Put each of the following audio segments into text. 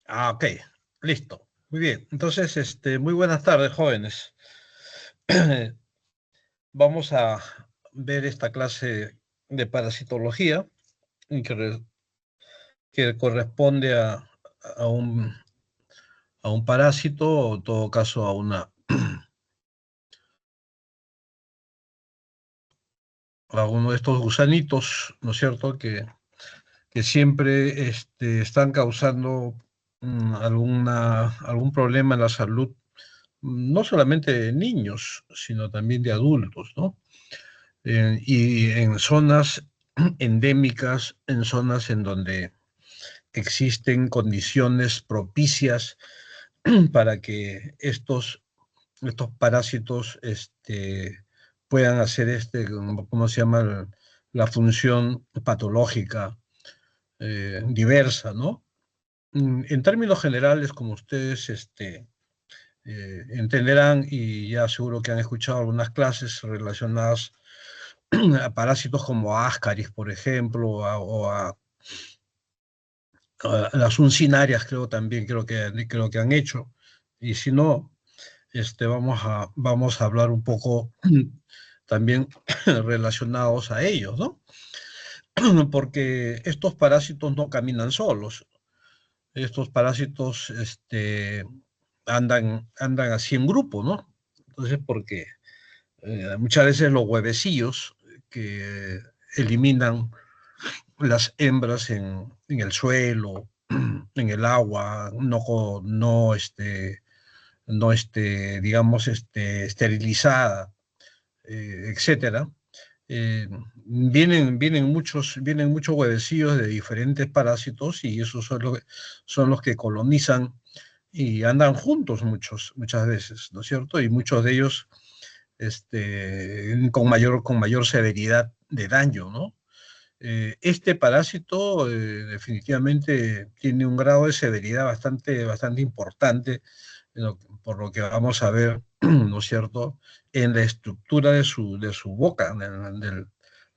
Ok, listo. Muy bien. Entonces, muy buenas tardes, jóvenes. Vamos a ver esta clase de parasitología que, que corresponde a un, a un parásito, o en todo caso a uno de estos gusanitos, ¿no es cierto?, que siempre están causando algún problema en la salud, no solamente de niños, sino también de adultos, ¿no? Y en zonas endémicas, en zonas en donde existen condiciones propicias para que estos parásitos puedan hacer ¿cómo se llama? La función patológica diversa, ¿no? En términos generales, como ustedes entenderán, y ya seguro que han escuchado algunas clases relacionadas a parásitos como Ascaris, por ejemplo, a las uncinarias, creo que han hecho. Y si no, vamos a hablar un poco también relacionados a ellos, ¿no? Porque estos parásitos no caminan solos. Estos parásitos andan así en grupo, ¿no? Entonces, porque muchas veces los huevecillos que eliminan las hembras en el suelo, en el agua, digamos, esterilizada, etcétera. Vienen muchos huevecillos de diferentes parásitos y esos son los que colonizan y andan juntos muchas veces, ¿no es cierto? Y muchos de ellos con mayor severidad de daño, ¿no? Este parásito definitivamente tiene un grado de severidad bastante importante, por lo que vamos a ver, ¿no es cierto?, en la estructura de su boca,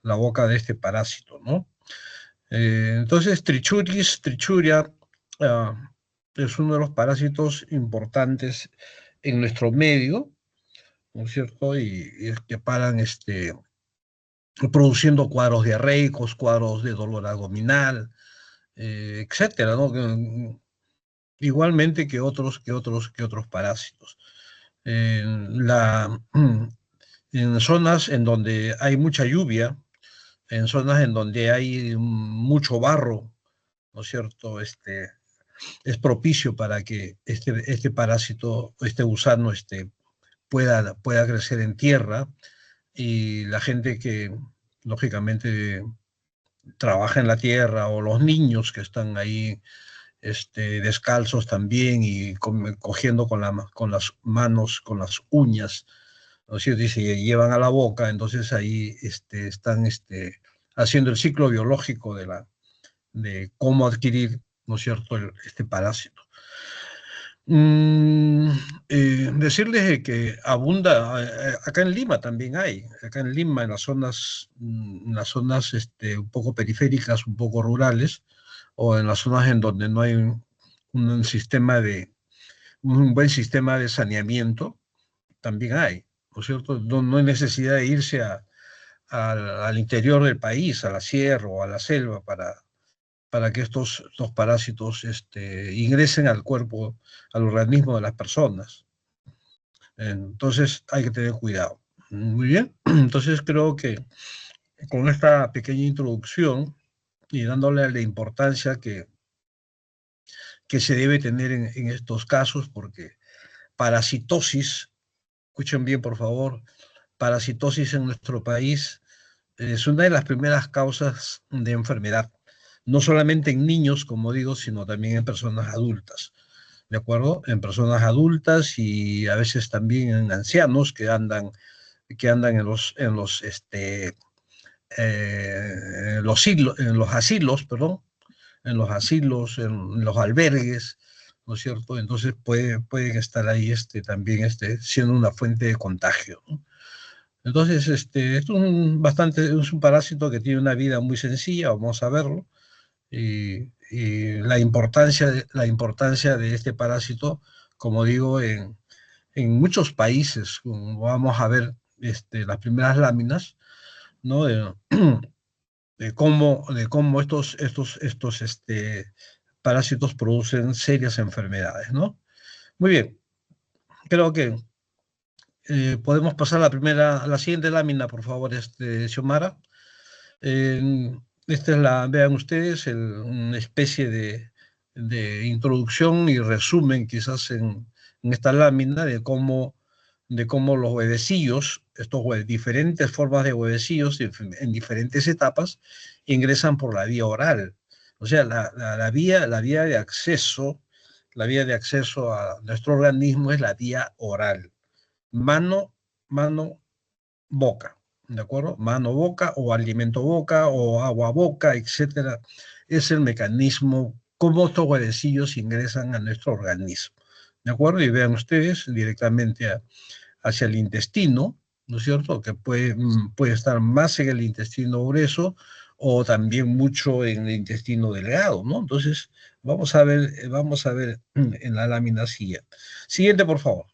la boca de este parásito, ¿no? Entonces, Trichuria, ah, es uno de los parásitos importantes en nuestro medio, ¿no es cierto? Y es que paran produciendo cuadros diarreicos, cuadros de dolor abdominal, etcétera, ¿no? Igualmente que otros parásitos. La, en zonas en donde hay mucha lluvia, en zonas en donde hay mucho barro, ¿no es cierto? Es propicio para que este parásito, este gusano, pueda crecer en tierra, y la gente que lógicamente trabaja en la tierra, o los niños que están ahí descalzos también y cogiendo con las manos, con las uñas, ¿no es cierto? Y se llevan a la boca, entonces ahí están haciendo el ciclo biológico de cómo adquirir, ¿no es cierto?, este parásito. Mm, Decirles que abunda, acá en Lima también hay, acá en Lima, en las zonas un poco periféricas, un poco rurales, o en las zonas en donde no hay un un buen sistema de saneamiento, también hay, ¿no es cierto? No hay necesidad de irse al interior del país, a la sierra o a la selva, para que estos parásitos ingresen al cuerpo, al organismo de las personas. Entonces hay que tener cuidado. Muy bien, entonces creo que con esta pequeña introducción y dándole la importancia que se debe tener en estos casos, porque parasitosis, escuchen bien por favor, parasitosis en nuestro país es una de las primeras causas de enfermedad, no solamente en niños, como digo, sino también en personas adultas, ¿de acuerdo? En personas adultas y a veces también en ancianos que andan en los asilos, perdón, en los asilos, en los albergues, ¿no es cierto? Entonces pueden estar ahí también siendo una fuente de contagio, ¿no? Entonces, es un parásito que tiene una vida muy sencilla, vamos a verlo, y la importancia de este parásito, como digo, en muchos países, como vamos a ver las primeras láminas, ¿no? De cómo estos parásitos producen serias enfermedades, ¿no? Muy bien, creo que podemos pasar a la siguiente lámina, por favor, Xiomara. Esta es vean ustedes, una especie de introducción y resumen quizás en esta lámina de cómo los huevecillos, diferentes formas de huevecillos en diferentes etapas, ingresan por la vía oral. O sea, la vía de acceso a nuestro organismo es la vía oral. Mano, mano, boca, ¿de acuerdo? Mano, boca, o alimento, boca, o agua, boca, etcétera. Es el mecanismo cómo estos huevecillos ingresan a nuestro organismo, ¿de acuerdo? Y vean ustedes directamente hacia el intestino, ¿no es cierto? Que puede estar más en el intestino grueso o también mucho en el intestino delgado, ¿no? Entonces, vamos a ver en la lámina siguiente. Siguiente, por favor.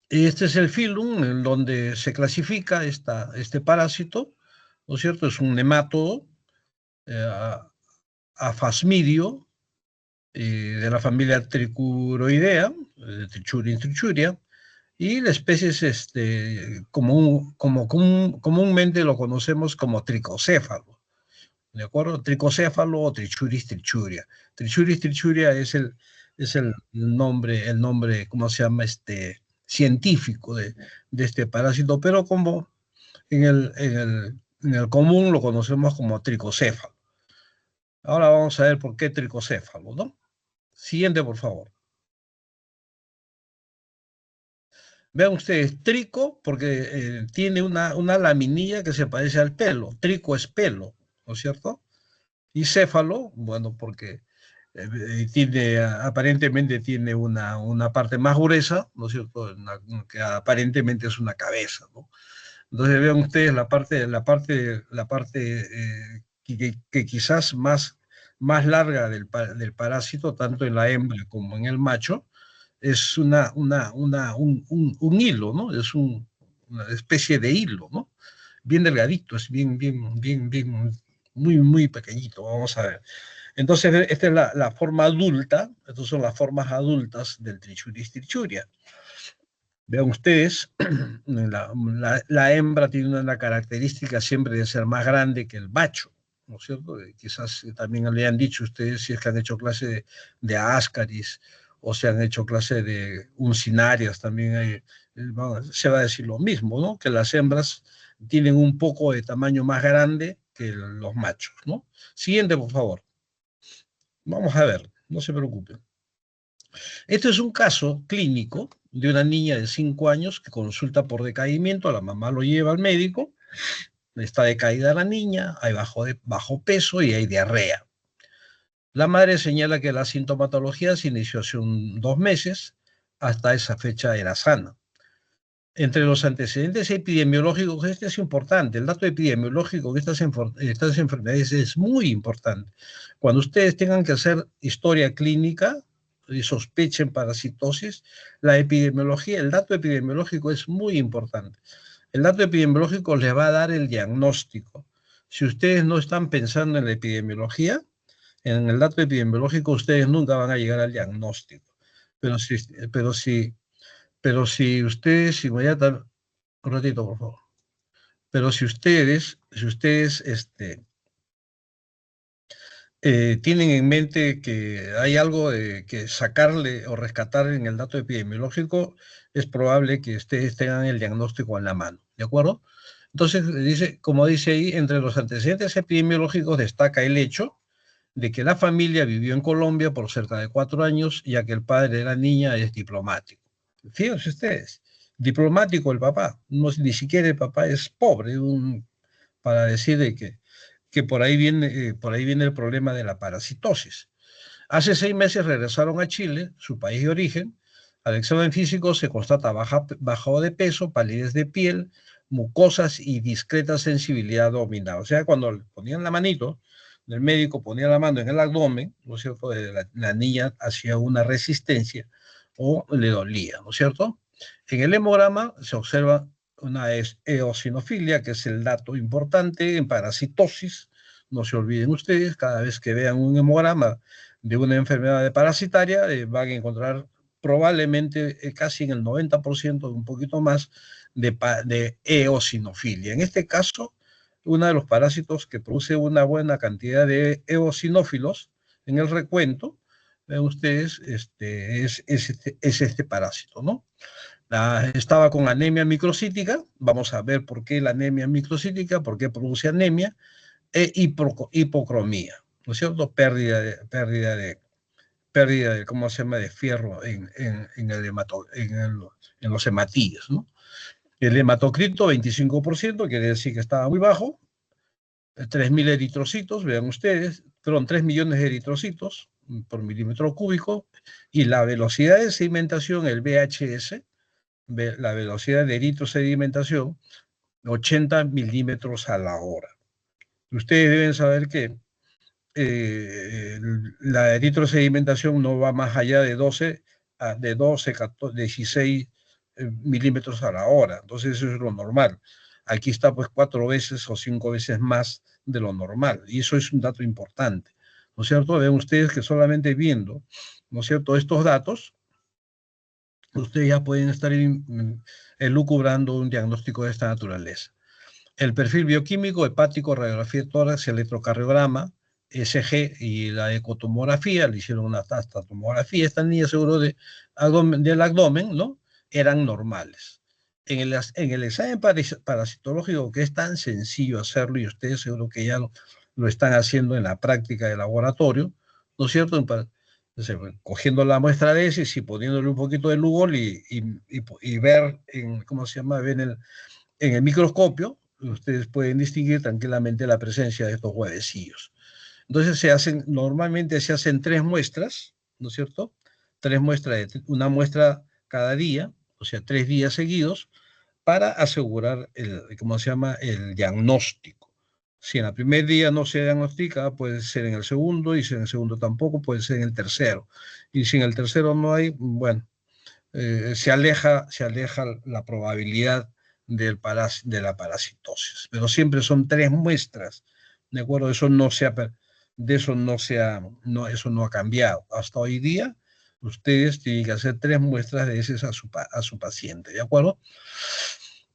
Este es el filum en donde se clasifica este parásito, ¿no es cierto? Es un nemátodo eh, afasmidio de la familia Tricuroidea, Trichuria trichuria, y la especie es comúnmente lo conocemos como tricocéfalo, ¿de acuerdo? Tricocéfalo o Trichuris trichuria. Trichuris trichuria es el nombre, ¿cómo se llama? Científico de este parásito, pero como en el común lo conocemos como tricocéfalo. Ahora vamos a ver por qué tricocéfalo, ¿no? Siguiente, por favor. Vean ustedes, trico, porque tiene una laminilla que se parece al pelo. Trico es pelo, ¿no es cierto? Y céfalo, bueno, porque aparentemente tiene una parte más gruesa, ¿no es cierto? Que aparentemente es una cabeza, ¿no? Entonces vean ustedes la parte que quizás más larga del parásito, tanto en la hembra como en el macho, es un hilo, ¿no? Es una especie de hilo, ¿no? Bien delgadito, es bien, bien, bien, bien, muy, muy pequeñito. Vamos a ver. Entonces, esta es la forma adulta, estas son las formas adultas del Trichuris trichuria. Vean ustedes, la hembra tiene una característica siempre de ser más grande que el macho, ¿no es cierto? Quizás también le han dicho ustedes si es que han hecho clase de Ascaris o se han hecho clase de uncinarias, también se va a decir lo mismo, ¿no? Que las hembras tienen un poco de tamaño más grande que los machos, ¿no? Siguiente, por favor. Vamos a ver, no se preocupen. Este es un caso clínico de una niña de 5 años que consulta por decaimiento, la mamá lo lleva al médico, está decaída la niña, hay bajo peso y hay diarrea. La madre señala que la sintomatología se inició hace 2 meses, hasta esa fecha era sana. Entre los antecedentes epidemiológicos, este es importante, el dato epidemiológico de estas enfermedades es muy importante. Cuando ustedes tengan que hacer historia clínica y sospechen parasitosis, la epidemiología, el dato epidemiológico es muy importante. El dato epidemiológico les va a dar el diagnóstico. Si ustedes no están pensando en la epidemiología, en el dato epidemiológico ustedes nunca van a llegar al diagnóstico. Pero si, pero si pero si ustedes inmediatamente, un ratito, por favor. Pero si ustedes tienen en mente que hay algo que sacarle o rescatar en el dato epidemiológico, es probable que ustedes tengan el diagnóstico en la mano, ¿de acuerdo? Entonces, como dice ahí, entre los antecedentes epidemiológicos destaca el hecho de que la familia vivió en Colombia por cerca de 4 años, ya que el padre de la niña es diplomático. Fíjense ustedes, diplomático el papá, no, ni siquiera el papá es pobre, para decir de que por ahí viene el problema de la parasitosis. Hace 6 meses regresaron a Chile, su país de origen. Al examen físico se constata bajado de peso, palidez de piel, mucosas y discreta sensibilidad abdominal. O sea, cuando le ponían la manito, el médico ponía la mano en el abdomen, ¿no es cierto? La niña hacía una resistencia o le dolía, ¿no es cierto? En el hemograma se observa una eosinofilia, que es el dato importante en parasitosis. No se olviden ustedes, cada vez que vean un hemograma de una enfermedad parasitaria, van a encontrar probablemente casi en el 90%, un poquito más, de eosinofilia. En este caso, uno de los parásitos que produce una buena cantidad de eosinófilos en el recuento, ven ustedes, es este parásito, ¿no? Estaba con anemia microcítica, vamos a ver por qué la anemia microcítica, por qué produce anemia, hipocromía, ¿no es cierto? Pérdida de, ¿cómo se llama?, de fierro en los hematíes, ¿no? El hematocrito, 25%, quiere decir que estaba muy bajo, 3.000 eritrocitos, vean ustedes, fueron 3 millones de eritrocitos por milímetro cúbico, y la velocidad de sedimentación, el VHS, la velocidad de eritrosedimentación, 80 milímetros a la hora. Ustedes deben saber que la eritrosedimentación no va más allá de 12, 14, 16 milímetros a la hora. Entonces eso es lo normal. Aquí está pues 4 veces o 5 veces más de lo normal. Y eso es un dato importante. ¿No es cierto? Ven ustedes que solamente viendo, ¿no es cierto?, estos datos, ustedes ya pueden estar elucubrando un diagnóstico de esta naturaleza. El perfil bioquímico, hepático, radiografía de tórax, electrocardiograma, ECG y la ecotomografía, le hicieron una tomografía, estas niñas seguro del abdomen, ¿no? Eran normales. En el examen parasitológico, que es tan sencillo hacerlo, y ustedes seguro que ya lo están haciendo en la práctica de laboratorio, ¿no es cierto? Cogiendo la muestra de heces y poniéndole un poquito de Lugol y ver, ¿cómo se llama?, ver en el microscopio, ustedes pueden distinguir tranquilamente la presencia de estos huevecillos. Entonces normalmente se hacen 3 muestras, ¿no es cierto? 3 muestras, una muestra cada día, o sea, 3 días seguidos, para asegurar ¿cómo se llama?, el diagnóstico. Si en el primer día no se diagnostica, puede ser en el segundo, y si en el segundo tampoco, puede ser en el tercero. Y si en el tercero no hay, bueno, se aleja la probabilidad de la parasitosis. Pero siempre son 3 muestras, ¿de acuerdo? Eso no eso no ha cambiado. Hasta hoy día, ustedes tienen que hacer 3 muestras de heces a su paciente, ¿de acuerdo?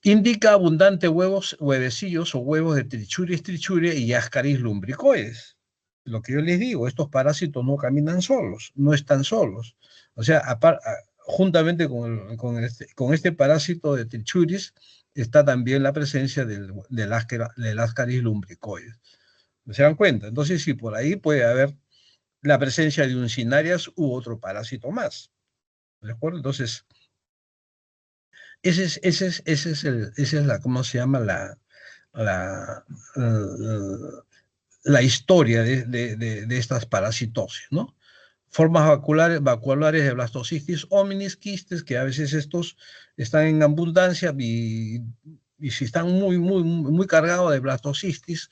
Indica abundante huevecillos o huevos de trichuria y Ascaris lumbricoides. Lo que yo les digo, estos parásitos no caminan solos, no están solos. O sea, juntamente con este parásito de trichuris, está también la presencia del Ascaris lumbricoides. ¿Se dan cuenta? Entonces, sí, por ahí puede haber la presencia de un Cinarias u otro parásito más. ¿De acuerdo? Entonces, esa es la, ¿cómo se llama? La, la historia de estas parasitosis, ¿no? Formas vacuolares de blastocistis hominis, quistes, que a veces estos están en abundancia y si están muy cargados de blastocistis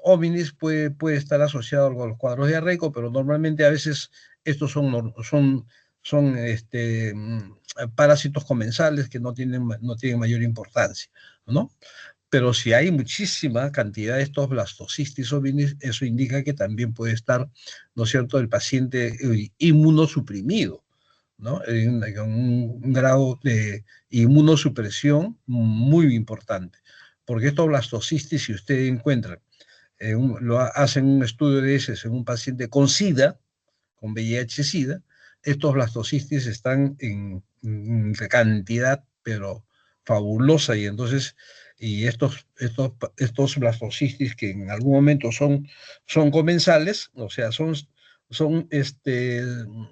hominis puede estar asociado con los cuadros diarreicos, pero normalmente a veces estos son parásitos comensales que no tienen mayor importancia, ¿no? Pero si hay muchísima cantidad de estos blastocistis hominis, eso indica que también puede estar, ¿no es cierto?, el paciente inmunosuprimido, ¿no? Un grado de inmunosupresión muy importante. Porque estos blastocistis, si ustedes encuentran, hacen un estudio de ese en un paciente con SIDA, con VIH-Sida, estos blastocistis están en cantidad, pero fabulosa, y entonces, estos blastocistis que en algún momento son comensales, o sea,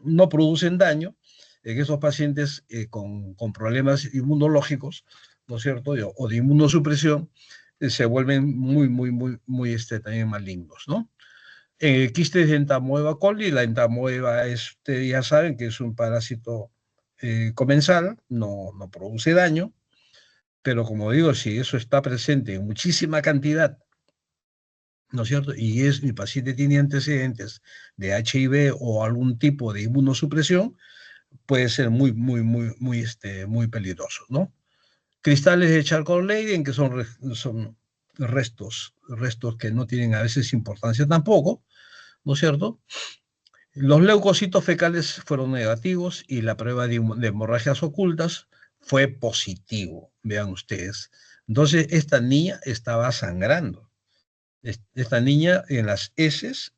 no producen daño, en esos pacientes con problemas inmunológicos, ¿no es cierto?, o de inmunosupresión, se vuelven muy también malignos, ¿no? Quistes de entamoeba coli, la entamoeba, ya saben que es un parásito comensal, no produce daño, pero como digo, si eso está presente en muchísima cantidad ¿no es cierto? Y mi paciente tiene antecedentes de HIV o algún tipo de inmunosupresión, puede ser muy peligroso, ¿no? Cristales de Charcot-Leyden, que son restos que no tienen a veces importancia tampoco, ¿no es cierto? Los leucocitos fecales fueron negativos y la prueba de hemorragias ocultas fue positivo, vean ustedes. Entonces, esta niña estaba sangrando. Esta niña en las heces,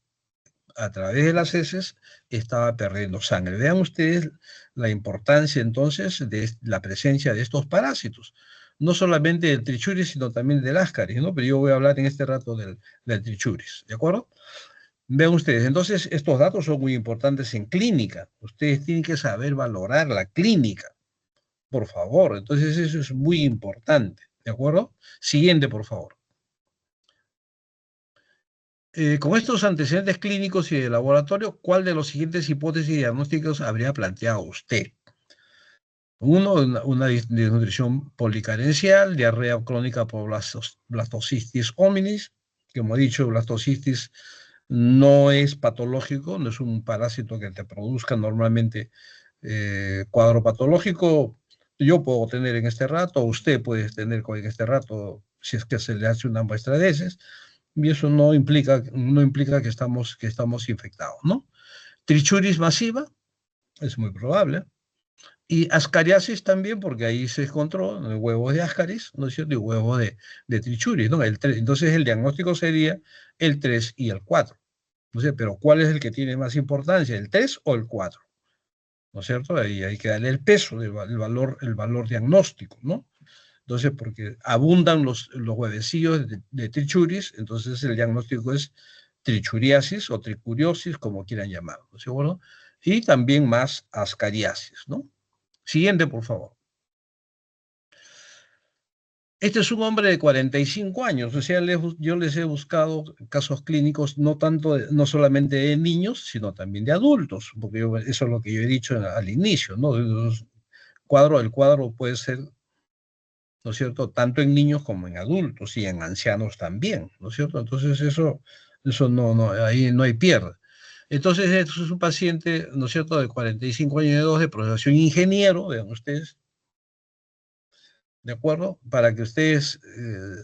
a través de las heces, estaba perdiendo sangre. Vean ustedes la importancia entonces de la presencia de estos parásitos. No solamente del trichuris, sino también del ascaris, ¿no? Pero yo voy a hablar en este rato del trichuris, ¿de acuerdo? Vean ustedes, entonces estos datos son muy importantes en clínica. Ustedes tienen que saber valorar la clínica, por favor. Entonces eso es muy importante, ¿de acuerdo? Siguiente, por favor. Con estos antecedentes clínicos y de laboratorio, ¿cuál de los siguientes hipótesis diagnósticos habría planteado usted? Uno, una desnutrición policarencial, diarrea crónica por blastocistitis hominis. Como he dicho, blastocistitis no es patológico, no es un parásito que te produzca normalmente cuadro patológico. Yo puedo tener en este rato, usted puede tener en este rato, si es que se le hace una muestra de heces, y eso no implica que estamos infectados, ¿no? Trichuris masiva, es muy probable. Y ascariasis también, porque ahí se encontró huevos de ascaris, ¿no es cierto? Y huevos de trichuris, ¿no? Entonces el diagnóstico sería el 3 y el 4. No sé, pero ¿cuál es el que tiene más importancia, el 3 o el 4? ¿No es cierto? Ahí hay que darle el peso, el valor diagnóstico, ¿no? Entonces, porque abundan los huevecillos de trichuris, entonces el diagnóstico es trichuriasis o tricuriosis, como quieran llamarlo, ¿no es cierto? Y también más ascariasis, ¿no? Siguiente, por favor. Este es un hombre de 45 años, o sea, yo les he buscado casos clínicos no solamente de niños, sino también de adultos, porque eso es lo que yo he dicho al inicio, ¿no? El cuadro puede ser, ¿no es cierto?, tanto en niños como en adultos y en ancianos también, ¿no es cierto? Entonces eso no, ahí no hay pierde. Entonces, esto es un paciente, ¿no es cierto?, de 45 años de edad, de profesión ingeniero, vean ustedes, ¿de acuerdo? Para que ustedes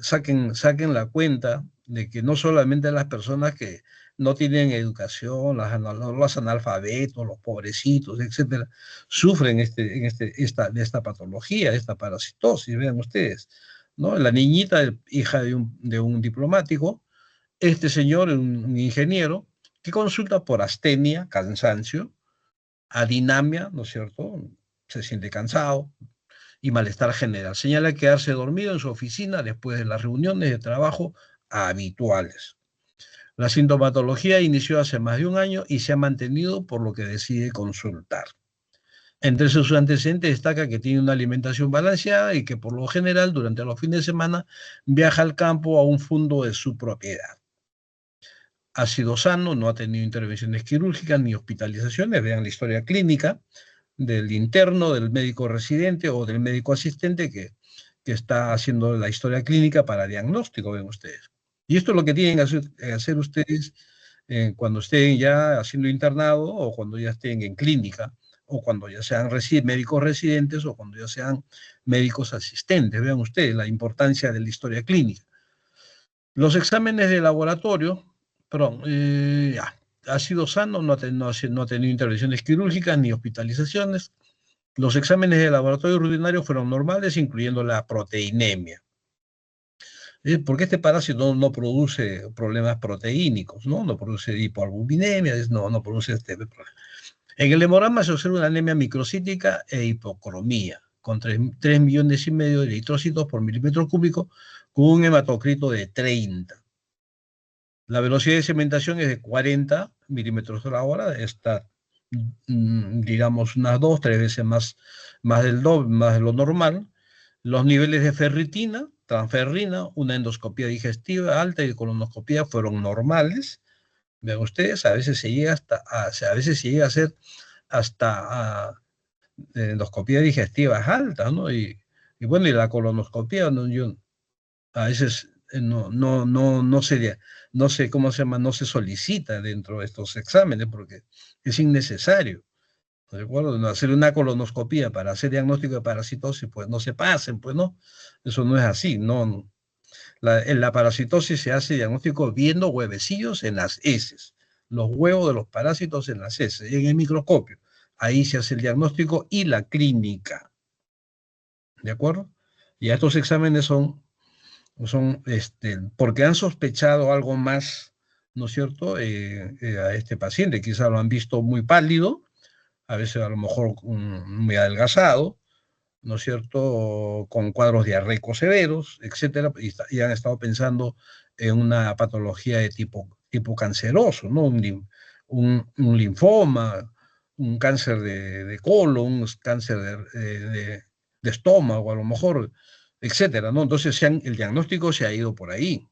saquen la cuenta de que no solamente las personas que no tienen educación, los analfabetos, los pobrecitos, etcétera, sufren de esta patología, de esta parasitosis, vean ustedes, ¿no? La niñita, hija de un diplomático, este señor, un ingeniero, que consulta por astenia, cansancio, adinamia, ¿no es cierto? Se siente cansado, y malestar general. Señala quedarse dormido en su oficina después de las reuniones de trabajo habituales. La sintomatología inició hace más de un año y se ha mantenido, por lo que decide consultar. Entre sus antecedentes destaca que tiene una alimentación balanceada y que por lo general durante los fines de semana viaja al campo a un fondo de su propiedad. Ha sido sano, no ha tenido intervenciones quirúrgicas ni hospitalizaciones. Vean la historia clínica del interno, del médico residente o del médico asistente que está haciendo la historia clínica para diagnóstico, ven ustedes. Y esto es lo que tienen que hacer ustedes cuando estén ya haciendo internado o cuando ya estén en clínica o cuando ya sean médicos residentes o cuando ya sean médicos asistentes. Vean ustedes la importancia de la historia clínica. Los exámenes de laboratorio, perdón, ya, ha sido sano, no ha tenido intervenciones quirúrgicas ni hospitalizaciones. Los exámenes de laboratorio rutinarios fueron normales, incluyendo la proteinemia. Porque este parásito no produce problemas proteínicos, ¿no? No produce hipoalbuminemia, no produce este problema. En el hemograma se observa una anemia microcítica e hipocromía, con 3,5 millones de eritrocitos por milímetro cúbico, con un hematocrito de 30. La velocidad de sedimentación es de 40 milímetros a la hora, está, digamos, unas 2, 3 veces más del doble, más de lo normal. Los niveles de ferritina, transferrina, una endoscopía digestiva alta y colonoscopía fueron normales. Vean ustedes, a veces se llega a hacer hasta endoscopía digestiva alta, ¿no? Y bueno, y la colonoscopía, ¿no? A veces no se, ¿cómo se llama? No se solicita dentro de estos exámenes porque es innecesario. ¿De acuerdo? No hacer una colonoscopía para hacer diagnóstico de parasitosis, pues no se pasen, pues no. Eso no es así, no. En la parasitosis se hace diagnóstico viendo huevecillos en las heces, los huevos de los parásitos en las heces, en el microscopio. Ahí se hace el diagnóstico y la clínica. ¿De acuerdo? Y estos exámenes son porque han sospechado algo más, ¿no es cierto?, a este paciente. Quizá lo han visto muy pálido, a veces a lo mejor muy adelgazado, ¿no es cierto?, con cuadros diarreicos severos, etcétera, y han estado pensando en una patología de tipo canceroso, ¿no? Un linfoma, un cáncer de colon, un cáncer de estómago, a lo mejor, etcétera, ¿no? Entonces el diagnóstico se ha ido por ahí,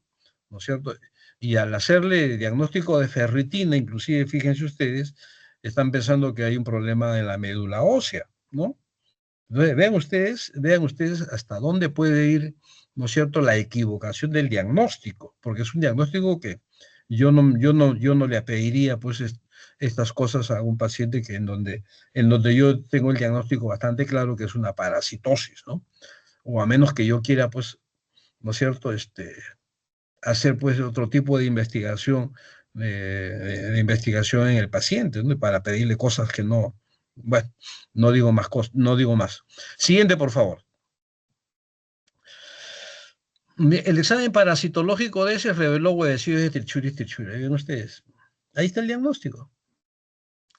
¿no es cierto? Y al hacerle diagnóstico de ferritina, inclusive, fíjense ustedes, están pensando que hay un problema en la médula ósea, ¿no? Vean ustedes hasta dónde puede ir, ¿no es cierto?, la equivocación del diagnóstico, porque es un diagnóstico que yo no le pediría, pues, estas cosas a un paciente en donde yo tengo el diagnóstico bastante claro que es una parasitosis, ¿no? O a menos que yo quiera, pues, ¿no es cierto?, hacer, pues, otro tipo de investigación, de investigación en el paciente, ¿no? Para pedirle cosas que no, bueno, no digo más cosas, no digo más. Siguiente, por favor. El examen parasitológico de ese reveló huevecillos de Trichuris trichuri. ¿Ven ustedes? Ahí está el diagnóstico.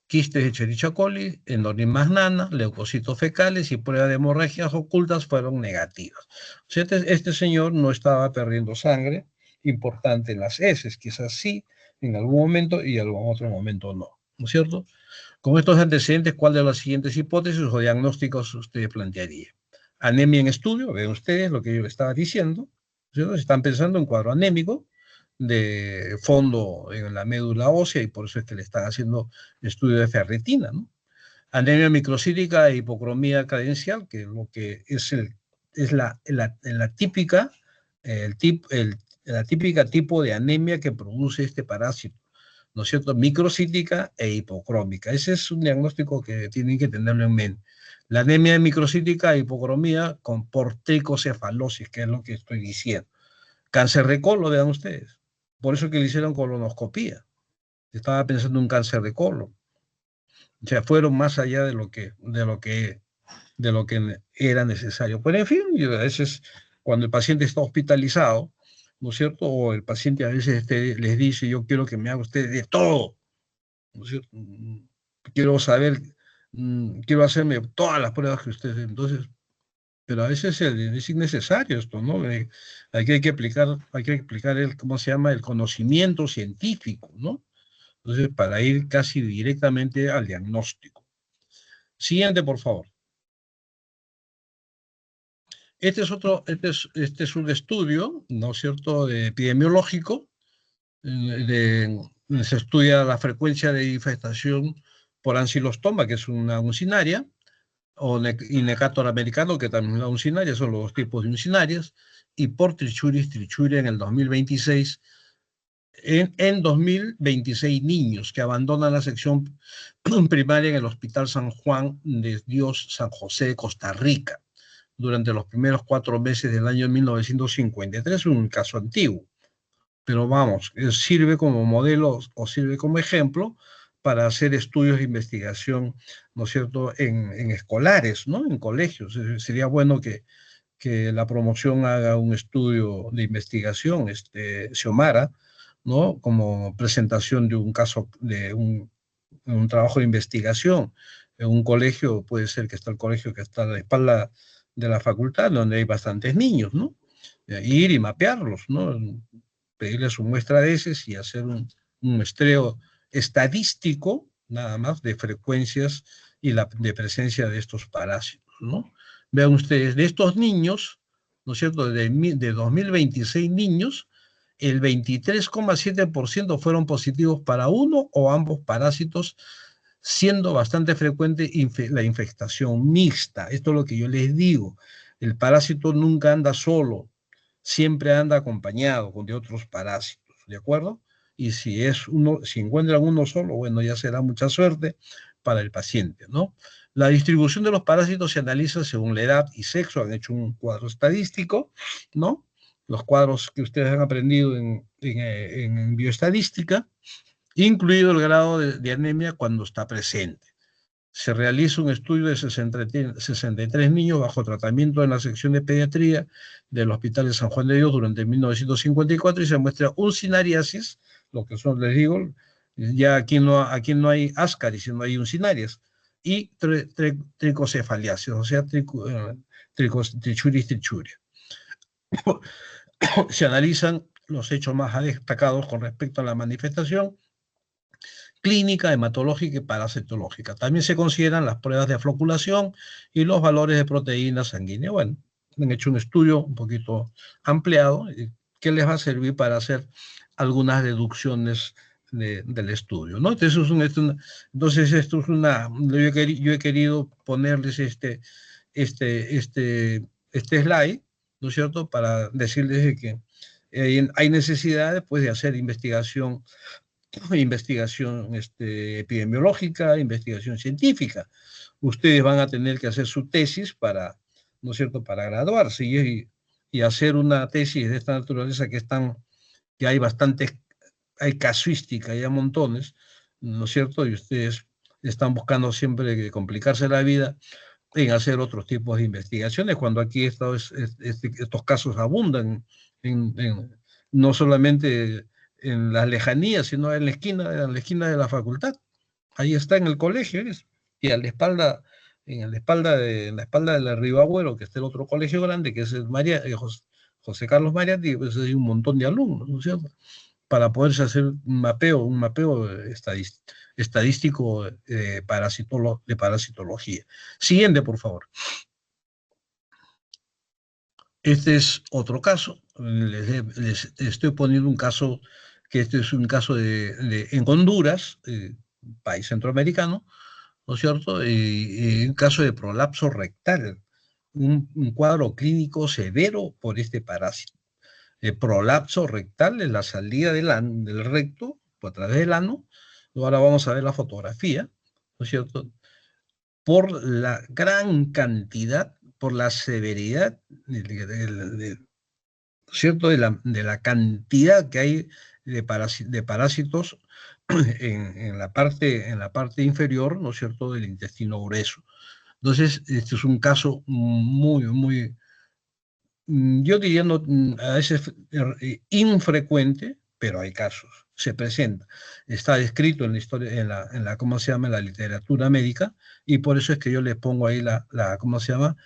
Quistes de Escherichia coli, endorminas nana, leucocitos fecales y pruebas de hemorragias ocultas fueron negativas. O sea, este señor no estaba perdiendo sangre importante en las heces, quizás sí, en algún momento y en algún otro momento no. ¿No es cierto? Con estos antecedentes, ¿cuál de las siguientes hipótesis o diagnósticos usted plantearía? Anemia en estudio, ven ustedes lo que yo le estaba diciendo, ¿cierto? Están pensando en cuadro anémico de fondo en la médula ósea y por eso es que le están haciendo estudio de ferritina, ¿no? Anemia microcítica e hipocromía cadencial, que lo que es la típica, la típica tipo de anemia que produce este parásito, ¿no es cierto? Microcítica e hipocrómica. Ese es un diagnóstico que tienen que tenerlo en mente. La anemia microcítica e hipocromía con portecocefalosis, que es lo que estoy diciendo. Cáncer de colon, vean ustedes. Por eso que le hicieron colonoscopía. Estaba pensando en un cáncer de colon. O sea, fueron más allá de lo que era necesario. Pero en fin, a veces cuando el paciente está hospitalizado, ¿no es cierto? O el paciente a veces les dice, yo quiero que me haga usted de todo, ¿no es cierto? Quiero saber, quiero hacerme todas las pruebas que usted, entonces, pero a veces es innecesario esto, ¿no? Hay que aplicar ¿cómo se llama? El conocimiento científico, ¿no? Entonces, para ir casi directamente al diagnóstico. Siguiente, por favor. Este es un estudio, ¿no es cierto?, epidemiológico, se estudia la frecuencia de infestación por ancilostoma, que es una uncinaria, y Necator americano, que también es una uncinaria, son los dos tipos de uncinarias, y por Trichuris trichuri en el 2026, en 2026 niños que abandonan la sección primaria en el Hospital San Juan de Dios San José de Costa Rica durante los primeros 4 meses del año 1953, un caso antiguo. Pero vamos, sirve como modelo o sirve como ejemplo para hacer estudios de investigación, ¿no es cierto?, en escolares, ¿no?, en colegios. Sería bueno que la promoción haga un estudio de investigación, Xiomara, ¿no?, como presentación de un caso, de un trabajo de investigación en un colegio. Puede ser que está el colegio que está a la espalda de la facultad, donde hay bastantes niños, ¿no? Ir y mapearlos, ¿no? Pedirles su muestra de heces y hacer un muestreo estadístico, nada más, de frecuencias y de presencia de estos parásitos, ¿no? Vean ustedes, de estos niños, ¿no es cierto?, de 2026 niños, el 23,7% fueron positivos para uno o ambos parásitos, siendo bastante frecuente la infectación mixta. Esto es lo que yo les digo. El parásito nunca anda solo, siempre anda acompañado de otros parásitos, ¿de acuerdo? Y si encuentran uno solo, bueno, ya será mucha suerte para el paciente, ¿no? La distribución de los parásitos se analiza según la edad y sexo, han hecho un cuadro estadístico, ¿no? Los cuadros que ustedes han aprendido en bioestadística, incluido el grado de anemia cuando está presente. Se realiza un estudio de 63 niños bajo tratamiento en la sección de pediatría del Hospital de San Juan de Dios durante 1954 y se muestra un cinariasis, lo que son, les digo, ya aquí no hay ascaris, sino hay un cinarias, y tricocefaliasis, o sea, trichuris trichuria. Se analizan los hechos más destacados con respecto a la manifestación clínica, hematológica y parasitológica. También se consideran las pruebas de floculación y los valores de proteína sanguínea. Bueno, han hecho un estudio un poquito ampliado que les va a servir para hacer algunas deducciones del estudio, ¿no? Entonces esto es yo he querido ponerles este slide, ¿no es cierto?, para decirles que hay necesidad pues, de hacer investigación epidemiológica, investigación científica. Ustedes van a tener que hacer su tesis para, ¿no es cierto?, para graduarse y hacer una tesis de esta naturaleza que hay bastantes, hay casuística, hay montones, ¿no es cierto? Y ustedes están buscando siempre complicarse la vida en hacer otros tipos de investigaciones, cuando aquí estos casos abundan no solamente en las lejanías, sino en la esquina de la facultad. Ahí está en el colegio, y a la espalda, en la espalda de la Ribagüero, que está el otro colegio grande, que es el José Carlos Mariatti, pues hay un montón de alumnos, ¿no es cierto?, para poderse hacer un mapeo estadístico de parasitología. Siguiente, por favor. Este es otro caso. Les estoy poniendo un caso, que este es un caso en Honduras, país centroamericano, ¿no es cierto? Un caso de prolapso rectal, un cuadro clínico severo por este parásito. El prolapso rectal es la salida del recto a través del ano. Ahora vamos a ver la fotografía, ¿no es cierto? Por la gran cantidad, por la severidad, ¿cierto?, de la cantidad que hay de parásitos en la parte inferior, ¿no es cierto?, del intestino grueso. Entonces, este es un caso muy, yo diría, a veces infrecuente, pero hay casos, se presenta. Está descrito en la historia, ¿cómo se llama?, en la literatura médica, y por eso es que yo le pongo ahí ¿cómo se llama?,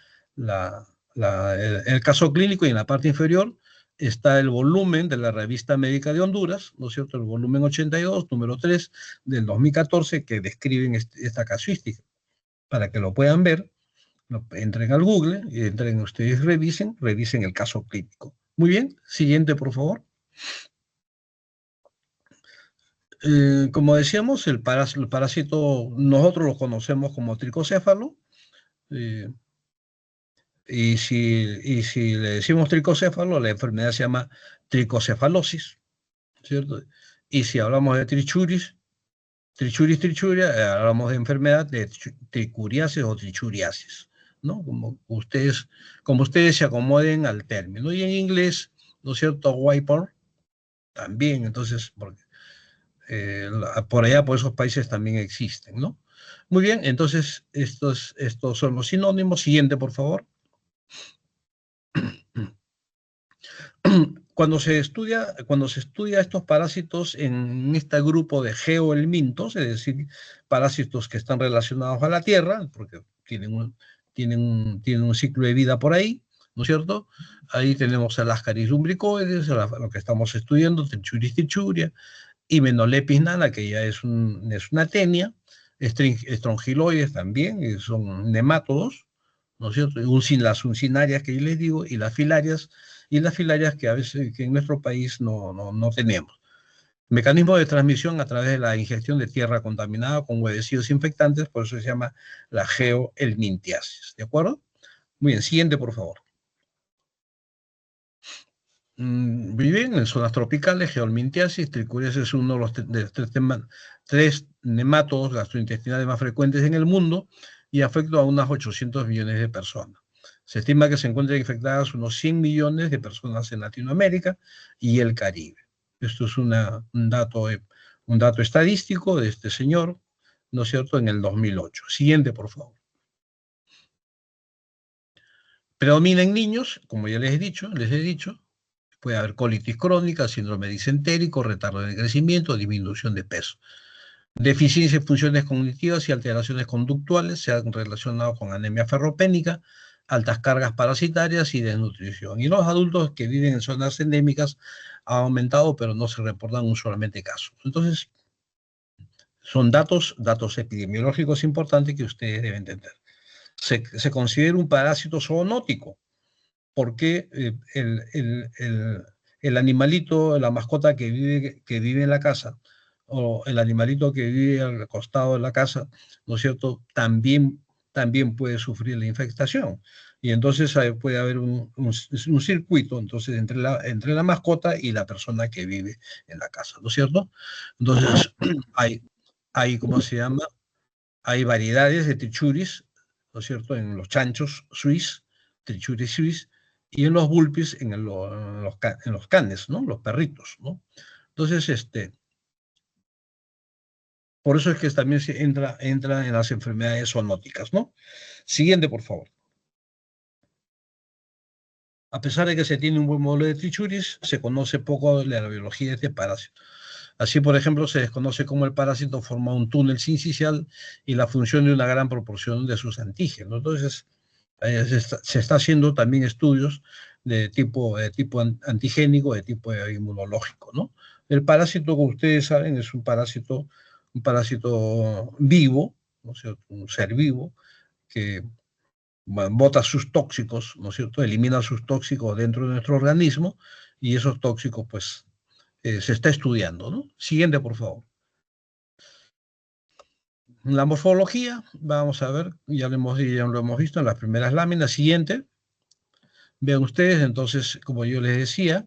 el caso clínico, y en la parte inferior está el volumen de la Revista Médica de Honduras, ¿no es cierto?, el volumen 82, número 3, del 2014, que describen esta casuística, para que lo puedan ver. Entren al Google y entren ustedes, revisen el caso clínico. Muy bien, siguiente, por favor. Como decíamos, el parásito nosotros lo conocemos como tricocéfalo, eh, y si le decimos tricocéfalo, la enfermedad se llama tricocefalosis, ¿cierto? Y si hablamos de trichuria, hablamos de enfermedad de tricuriasis o trichuriasis, ¿no? Como ustedes se acomoden al término. Y en inglés, ¿no es cierto?, wiper también, entonces, porque por allá, por esos países también existen, ¿no? Muy bien, entonces estos son los sinónimos. Siguiente, por favor. Cuando se estudia estos parásitos en este grupo de geohelmintos, es decir, parásitos que están relacionados a la Tierra, porque tienen un ciclo de vida por ahí, ¿no es cierto? Ahí tenemos a las Ascaris lumbricoides, lo que estamos estudiando, Trichuris trichuria, y Menolepis nana, que ya es una tenia, estrongiloides también, que son nemátodos, ¿no es cierto? Las uncinarias que yo les digo, y las filarias que a veces que en nuestro país no tenemos. Mecanismo de transmisión a través de la ingestión de tierra contaminada con huevecillos infectantes, por eso se llama la geohelmintiasis, ¿de acuerdo? Muy bien, siguiente, por favor. Viven en zonas tropicales. Geolmintiasis, Trichuriasis es uno de los tres nemátodos gastrointestinales más frecuentes en el mundo y afecta a unas 800 millones de personas. Se estima que se encuentran infectadas unos 100 millones de personas en Latinoamérica y el Caribe. Esto es un dato estadístico de este señor, ¿no es cierto?, en el 2008. Siguiente, por favor. Predomina en niños, como ya les he dicho, puede haber colitis crónica, síndrome disentérico, retardo de crecimiento, disminución de peso. Deficiencia de funciones cognitivas y alteraciones conductuales se han relacionado con anemia ferropénica, altas cargas parasitarias y desnutrición. Y los adultos que viven en zonas endémicas ha aumentado, pero no se reportan usualmente casos. Entonces, son datos epidemiológicos importantes que ustedes deben entender. Se considera un parásito zoonótico porque el animalito, la mascota que vive en la casa, o el animalito que vive al costado de la casa, ¿no es cierto?, también puede sufrir la infestación. Y entonces puede haber un circuito entonces, entre la mascota y la persona que vive en la casa, ¿no es cierto? Entonces, ¿cómo se llama? Hay variedades de trichuris, ¿no es cierto?, en los chanchos suiz, trichuris suiz, y en los bulpis, en los canes, ¿no?, los perritos, ¿no? Entonces, por eso es que también se entra en las enfermedades zoonóticas, ¿no? Siguiente, por favor. A pesar de que se tiene un buen modelo de trichuris, se conoce poco de la biología de este parásito. Así, por ejemplo, se desconoce cómo el parásito forma un túnel sincicial y la función de una gran proporción de sus antígenos. Entonces, se está haciendo también estudios de tipo antigénico, de tipo inmunológico, ¿no? El parásito, como ustedes saben, es un parásito vivo, ¿no es cierto?, un ser vivo que bota sus tóxicos, ¿no es cierto?, elimina sus tóxicos dentro de nuestro organismo y esos tóxicos, pues, se está estudiando, ¿no? Siguiente, por favor. La morfología, vamos a ver, ya lo hemos visto en las primeras láminas. Siguiente. Vean ustedes, entonces, como yo les decía,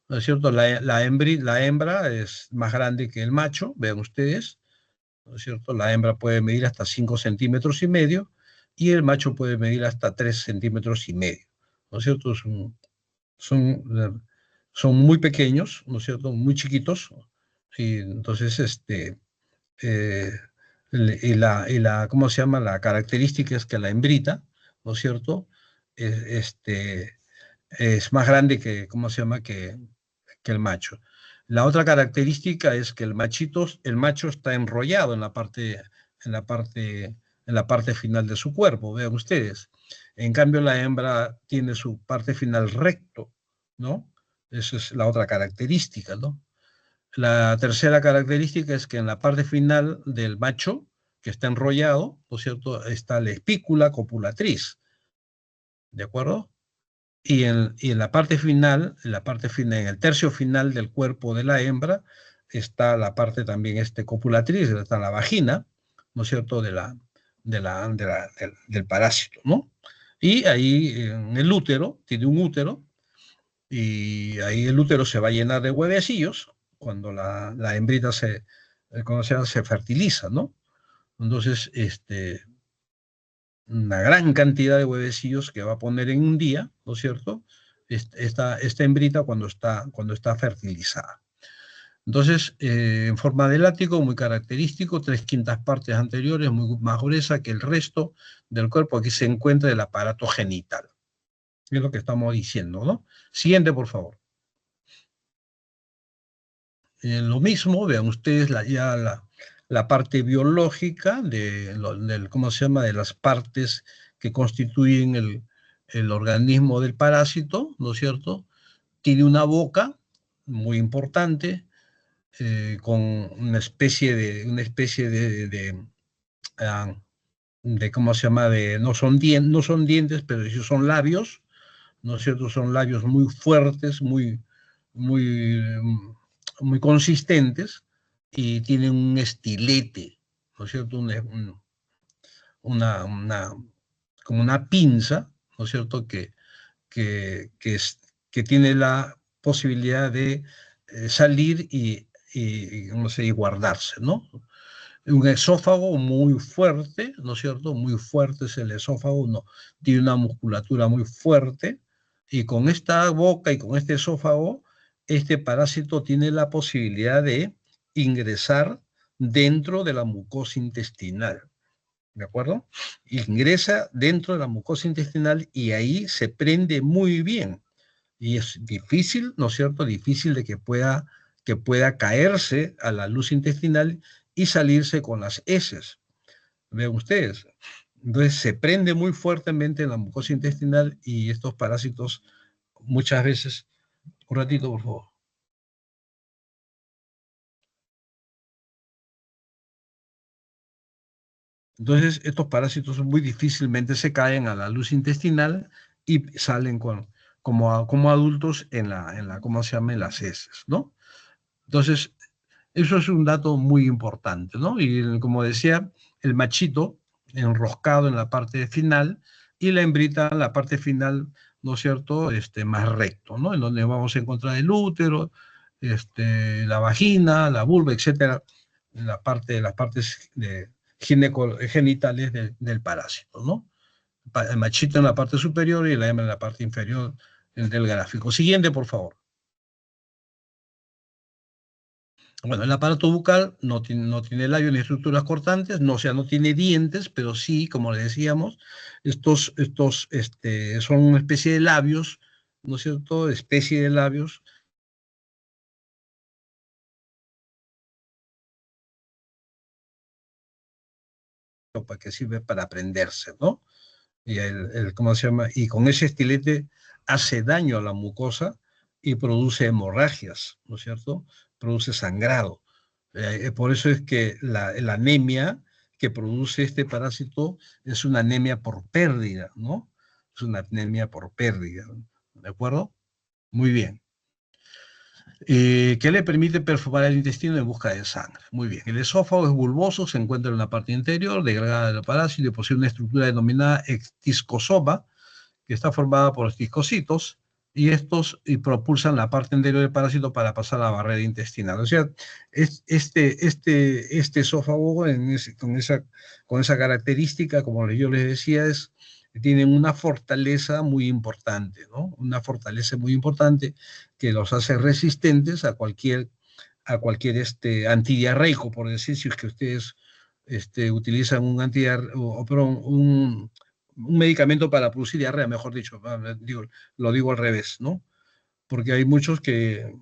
¿no es cierto?, la hembra es más grande que el macho, vean ustedes, ¿no es cierto? La hembra puede medir hasta 5,5 centímetros y el macho puede medir hasta 3,5 centímetros, ¿no es cierto? Son, son muy pequeños, ¿no es cierto?, muy chiquitos, y entonces, eh, ¿cómo se llama? La característica es que la hembrita, ¿no es cierto?, es más grande que, ¿cómo se llama?, que el macho. La otra característica es que el macho está enrollado en la parte, en la parte final de su cuerpo, vean ustedes. En cambio, la hembra tiene su parte final recto, ¿no? Esa es la otra característica, ¿no? La tercera característica es que en la parte final del macho, que está enrollado, ¿no es cierto?, está la espícula copulatriz, ¿de acuerdo? Y en la parte final, en el tercio final del cuerpo de la hembra, está la parte también copulatriz, está la vagina, ¿no es cierto?, del parásito, ¿no? Y ahí en el útero, tiene un útero, y ahí el útero se va a llenar de huevecillos cuando la hembrita se fertiliza, ¿no? Entonces, una gran cantidad de huevecillos que va a poner en un día, ¿no es cierto?, esta hembrita cuando está fertilizada. Entonces, en forma de látigo, muy característico, 3/5 partes anteriores, muy más gruesa que el resto del cuerpo. Aquí se encuentra el aparato genital. Es lo que estamos diciendo, ¿no? Siguiente, por favor. Lo mismo, vean ustedes la parte biológica ¿cómo se llama?, de las partes que constituyen el organismo del parásito, ¿no es cierto? Tiene una boca muy importante, con una especie ah, ¿cómo se llama?, no son dientes, pero sí son labios, ¿no es cierto? Son labios muy fuertes, muy, muy consistentes, y tienen un estilete, ¿no es cierto? Una, una- Como una pinza, ¿no es cierto?, que tiene posibilidad de salir no sé, y guardarse, ¿no? Un esófago muy fuerte, ¿no es cierto? Muy fuerte es el esófago, tiene una musculatura muy fuerte, y con esta boca y con este esófago, este parásito tiene la posibilidad de ingresar dentro de la mucosa intestinal, ¿de acuerdo? Ingresa dentro de la mucosa intestinal y ahí se prende muy bien. Y es difícil, ¿no es cierto? Difícil de que pueda caerse a la luz intestinal y salirse con las heces. Vean ustedes. Entonces se prende muy fuertemente en la mucosa intestinal y estos parásitos muchas veces, un ratito por favor. Entonces estos parásitos muy difícilmente se caen a la luz intestinal y salen como adultos ¿cómo se llama? En las heces, ¿no? Entonces, eso es un dato muy importante, ¿no? Y como decía, el machito enroscado en la parte final y la hembrita en la parte final, ¿no es cierto? Más recto, ¿no? En donde vamos a encontrar el útero, la vagina, la vulva, etcétera, en las partes genitales del parásito, ¿no? El machito en la parte superior y la hembra en la parte inferior del gráfico. Siguiente, por favor. Bueno, el aparato bucal no tiene labios ni estructuras cortantes, no, o sea, no tiene dientes, pero sí, como le decíamos, son una especie de labios, ¿no es cierto? Especie de labios, que sirve para prenderse, ¿no? Y ¿cómo se llama? Y con ese estilete hace daño a la mucosa y produce hemorragias, ¿no es cierto? Produce sangrado. Por eso es que la anemia que produce este parásito es una anemia por pérdida, ¿no? Es una anemia por pérdida, ¿de acuerdo? Muy bien. Que le permite perforar el intestino en busca de sangre. Muy bien. El esófago es bulboso, se encuentra en la parte interior, degradada del parásito y posee una estructura denominada extiscosoma, que está formada por los discocitos, y estos propulsan la parte anterior del parásito para pasar a la barrera intestinal. O sea, este esófago con esa característica, como yo les decía, tienen una fortaleza muy importante, ¿no? Una fortaleza muy importante que los hace resistentes a cualquier antidiarreico, por decir, si es que ustedes utilizan un antidiarreico, perdón, un medicamento para producir diarrea, mejor dicho, lo digo al revés, ¿no? Porque hay muchos que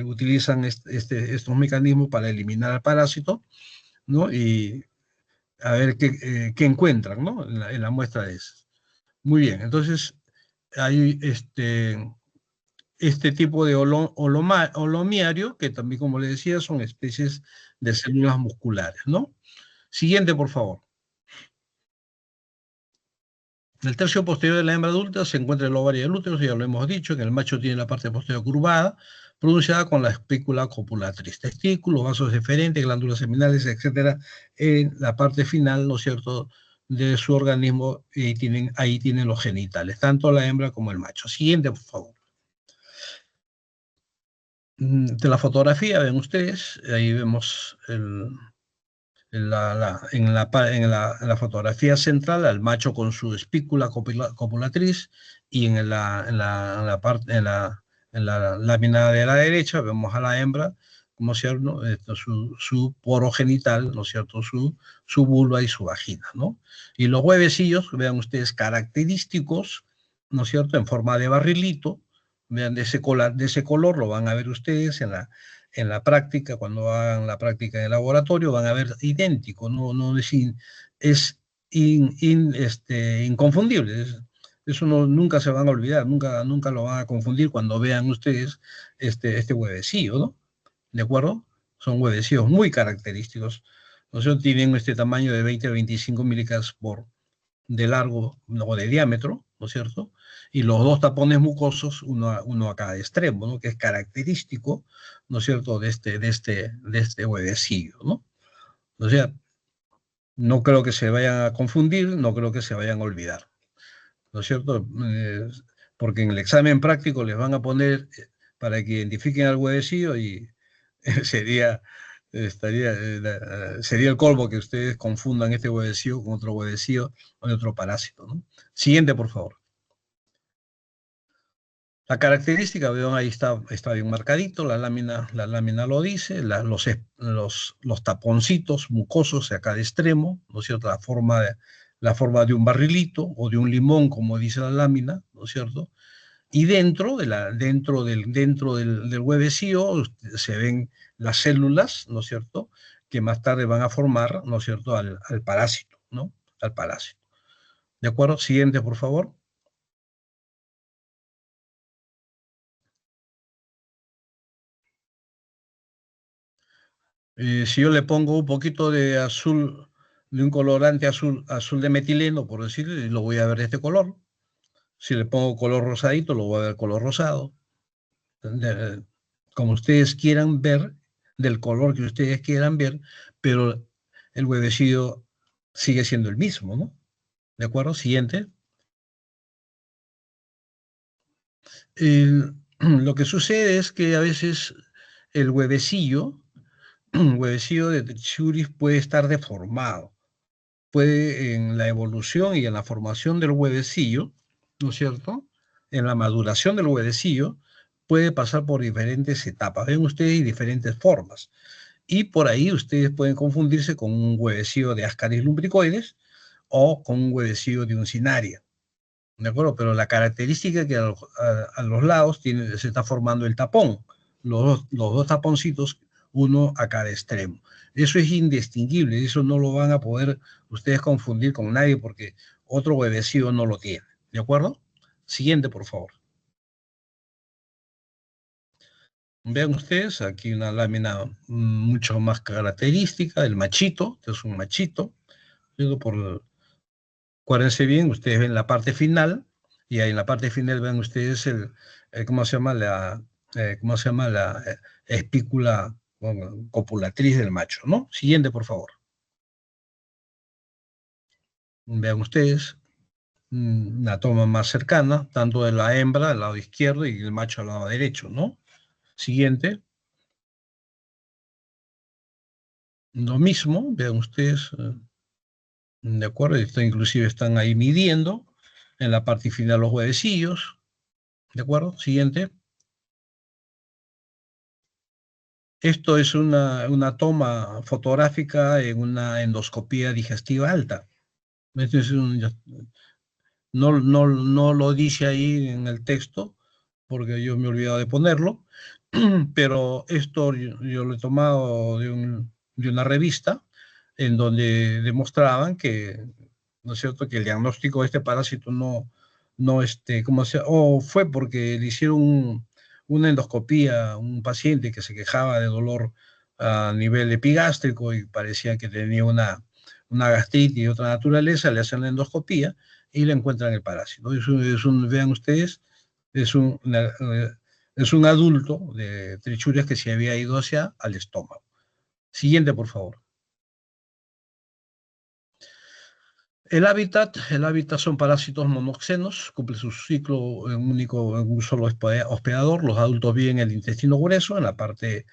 utilizan estos mecanismos para eliminar al parásito, ¿no? Y a ver qué encuentran, ¿no? En la muestra de esas. Muy bien, entonces hay este tipo de holomiario, que también, como le decía, son especies de células musculares, ¿no? Siguiente, por favor. En el tercio posterior de la hembra adulta se encuentra el ovario del útero, ya lo hemos dicho, que el macho tiene la parte posterior curvada, pronunciada con la espícula copulatriz, testículos, vasos deferentes, glándulas seminales, etcétera, en la parte final, ¿no es cierto?, de su organismo, y ahí tienen los genitales, tanto la hembra como el macho. Siguiente, por favor. De la fotografía, ven ustedes, ahí vemos en la fotografía central al macho con su espícula copulatriz, y en la lámina de la derecha vemos a la hembra, ¿no es cierto? Su poro genital, ¿no es cierto? Su vulva y su vagina, ¿no? Y los huevecillos, vean ustedes, característicos, ¿no es cierto? En forma de barrilito, vean de ese color, lo van a ver ustedes en la práctica, cuando hagan la práctica en el laboratorio, van a ver idéntico, no inconfundible. Eso nunca se van a olvidar, nunca lo van a confundir cuando vean ustedes este huevecillo, ¿no? ¿De acuerdo? Son huevecillos muy característicos. Nosotros tienen este tamaño de 20 a 25 milicas de largo o de diámetro, ¿no es cierto? Y los dos tapones mucosos, uno a cada extremo, ¿no? Que es característico, ¿no es cierto?, de este huevecillo, ¿no? O sea, no creo que se vayan a confundir, no creo que se vayan a olvidar, ¿no es cierto? Porque en el examen práctico les van a poner para que identifiquen al huevecillo y sería, sería el colmo que ustedes confundan este huevecillo con otro huevecillo o de otro parásito, ¿no? Siguiente, por favor. La característica, vean, ahí está bien marcadito, la lámina lo dice, los taponcitos mucosos a cada extremo, ¿no es cierto? La forma de un barrilito o de un limón, como dice la lámina, ¿no es cierto? Y dentro del huevecillo se ven las células, ¿no es cierto? Que más tarde van a formar, ¿no es cierto? Al parásito, ¿no? Al parásito. ¿De acuerdo? Siguiente, por favor. Si yo le pongo un poquito de azul, de un colorante azul de metileno, por decirlo, lo voy a ver de este color. Si le pongo color rosadito, lo voy a ver color rosado. De- Como ustedes quieran ver, del color que ustedes quieran ver, pero el huevecillo sigue siendo el mismo, ¿no? ¿De acuerdo? Siguiente. Lo que sucede es que a veces el huevecillo de Trichuris puede estar deformado. Puede en la evolución y en la formación del huevecillo, ¿no es cierto? En la maduración del huevecillo puede pasar por diferentes etapas. Ven ustedes diferentes formas. Y por ahí ustedes pueden confundirse con un huevecillo de Ascaris lumbricoides o con un huevecillo de uncinaria. ¿De acuerdo? Pero la característica es que a los lados se está formando el tapón, los dos taponcitos, uno a cada extremo. Eso es indistinguible, eso no lo van a poder ustedes confundir con nadie porque otro huevecillo no lo tiene. ¿De acuerdo? Siguiente, por favor. Vean ustedes aquí una lámina mucho más característica, el machito, este es un machito, acuérdense bien, ustedes ven la parte final, y ahí en la parte final ven ustedes ¿cómo se llama? La espícula bueno, copulatriz del macho, ¿no? Siguiente, por favor. Vean ustedes una toma más cercana, tanto de la hembra al lado izquierdo y el macho al lado derecho, ¿no? Siguiente. Lo mismo, vean ustedes, ¿de acuerdo? Inclusive están ahí midiendo en la parte final los huevecillos, ¿de acuerdo? Siguiente. Esto es una toma fotográfica en una endoscopía digestiva alta. Esto es no lo dice ahí en el texto, porque yo me he olvidado de ponerlo, pero esto yo lo he tomado de una revista en donde demostraban que, ¿no es cierto?, que el diagnóstico de este parásito ¿cómo o fue porque le hicieron una endoscopía a un paciente que se quejaba de dolor a nivel epigástrico y parecía que tenía una gastritis de otra naturaleza, le hacen la endoscopía y le encuentran el parásito. Vean ustedes, es un, una, es un adulto de Trichurias que se había ido hacia al estómago. Siguiente, por favor. El hábitat son parásitos monoxenos, cumple su ciclo en un solo hospedador. Los adultos viven en el intestino grueso, en la parte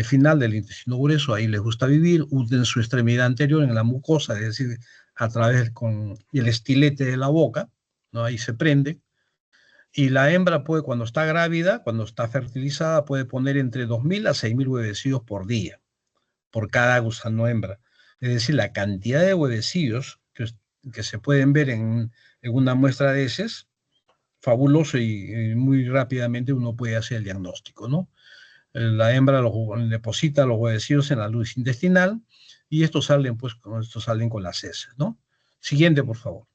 final del intestino grueso, ahí les gusta vivir, hunden su extremidad anterior en la mucosa, es decir, a través con el estilete de la boca, ¿no? Ahí se prende. Y la hembra puede, cuando está grávida, cuando está fertilizada, puede poner entre 2.000 a 6.000 huevecillos por día, por cada gusano hembra. Es decir, la cantidad de huevecillos que se pueden ver en una muestra de heces, fabuloso y muy rápidamente uno puede hacer el diagnóstico, ¿no? La hembra deposita los huevecillos en la luz intestinal y estos salen con las heces, ¿no? Siguiente, por favor.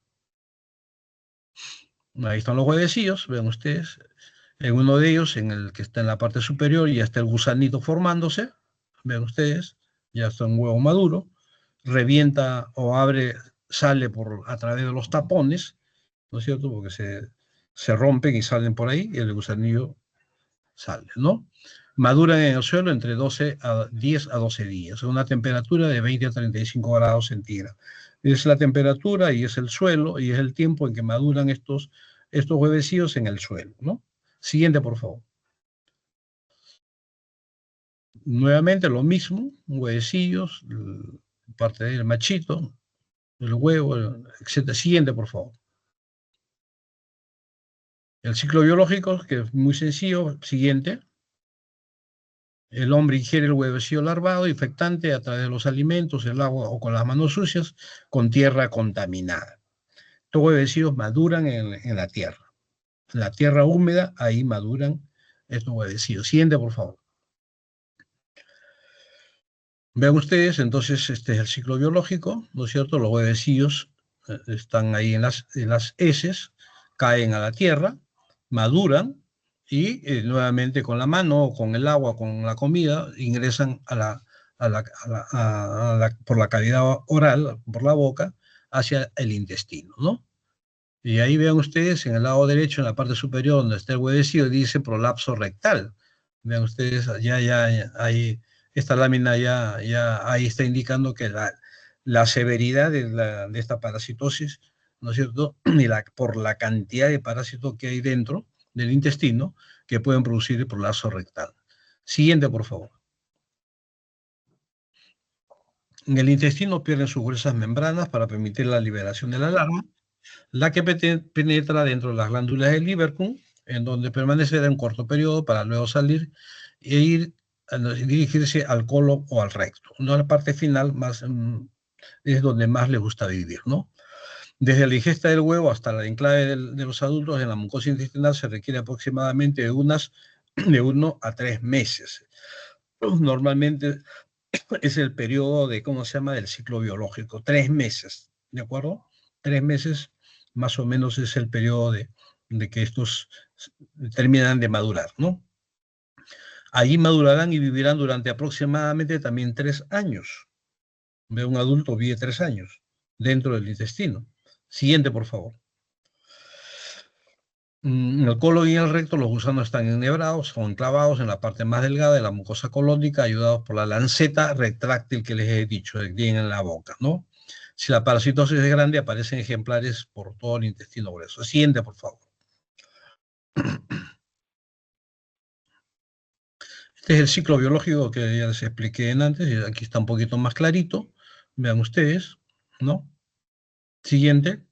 Ahí están los huevecillos, vean ustedes. En uno de ellos, en el que está en la parte superior, ya está el gusanito formándose. Vean ustedes, ya está un huevo maduro. Revienta o abre, sale a través de los tapones, ¿no es cierto? Porque se rompen y salen por ahí y el gusanillo sale, ¿no? Maduran en el suelo entre 10 a 12 días, a una temperatura de 20 a 35 grados centígrados. Es la temperatura y es el suelo y es el tiempo en que maduran estos huevecillos en el suelo, ¿no? Siguiente, por favor. Nuevamente lo mismo, huevecillos, parte del machito, el huevo, etc. Siguiente, por favor. El ciclo biológico, que es muy sencillo, siguiente. El hombre ingiere el huevecillo larvado infectante a través de los alimentos, el agua o con las manos sucias, con tierra contaminada. Estos huevecillos maduran en la tierra. En la tierra húmeda, ahí maduran estos huevecillos. Siguiente, por favor. Vean ustedes, entonces, este es el ciclo biológico, ¿no es cierto? Los huevecillos están ahí en las heces, caen a la tierra, maduran y nuevamente con la mano, o con el agua, con la comida, ingresan por la cavidad oral, por la boca, hacia el intestino, ¿no? Y ahí vean ustedes, en el lado derecho, en la parte superior, donde está el huevecillo, dice prolapso rectal. Vean ustedes, ahí, esta lámina ya ahí está indicando que la severidad de esta parasitosis, ¿no es cierto? Y por la cantidad de parásitos que hay dentro del intestino que pueden producir el prolapso rectal. Siguiente, por favor. En el intestino pierden sus gruesas membranas para permitir la liberación de la larva, la que penetra dentro de las glándulas del Lieberkühn, en donde permanecerá un corto periodo para luego salir e dirigirse al colon o al recto. No, la parte final es donde más le gusta vivir, ¿no? Desde la ingesta del huevo hasta la enclave de los adultos en la mucosa intestinal se requiere aproximadamente de 1 a 3 meses. Normalmente es el periodo de, ¿cómo se llama?, del ciclo biológico, 3 meses, ¿de acuerdo? 3 meses más o menos es el periodo de que estos terminan de madurar, ¿no? Allí madurarán y vivirán durante aproximadamente también 3 años. Un adulto vive 3 años dentro del intestino. Siguiente, por favor. En el colon y el recto los gusanos están enhebrados o enclavados en la parte más delgada de la mucosa colónica, ayudados por la lanceta retráctil que les he dicho, que tienen en la boca, ¿no? Si la parasitosis es grande, aparecen ejemplares por todo el intestino grueso. Siguiente, por favor. Este es el ciclo biológico que ya les expliqué antes, y aquí está un poquito más clarito. Vean ustedes, ¿no? Siguiente.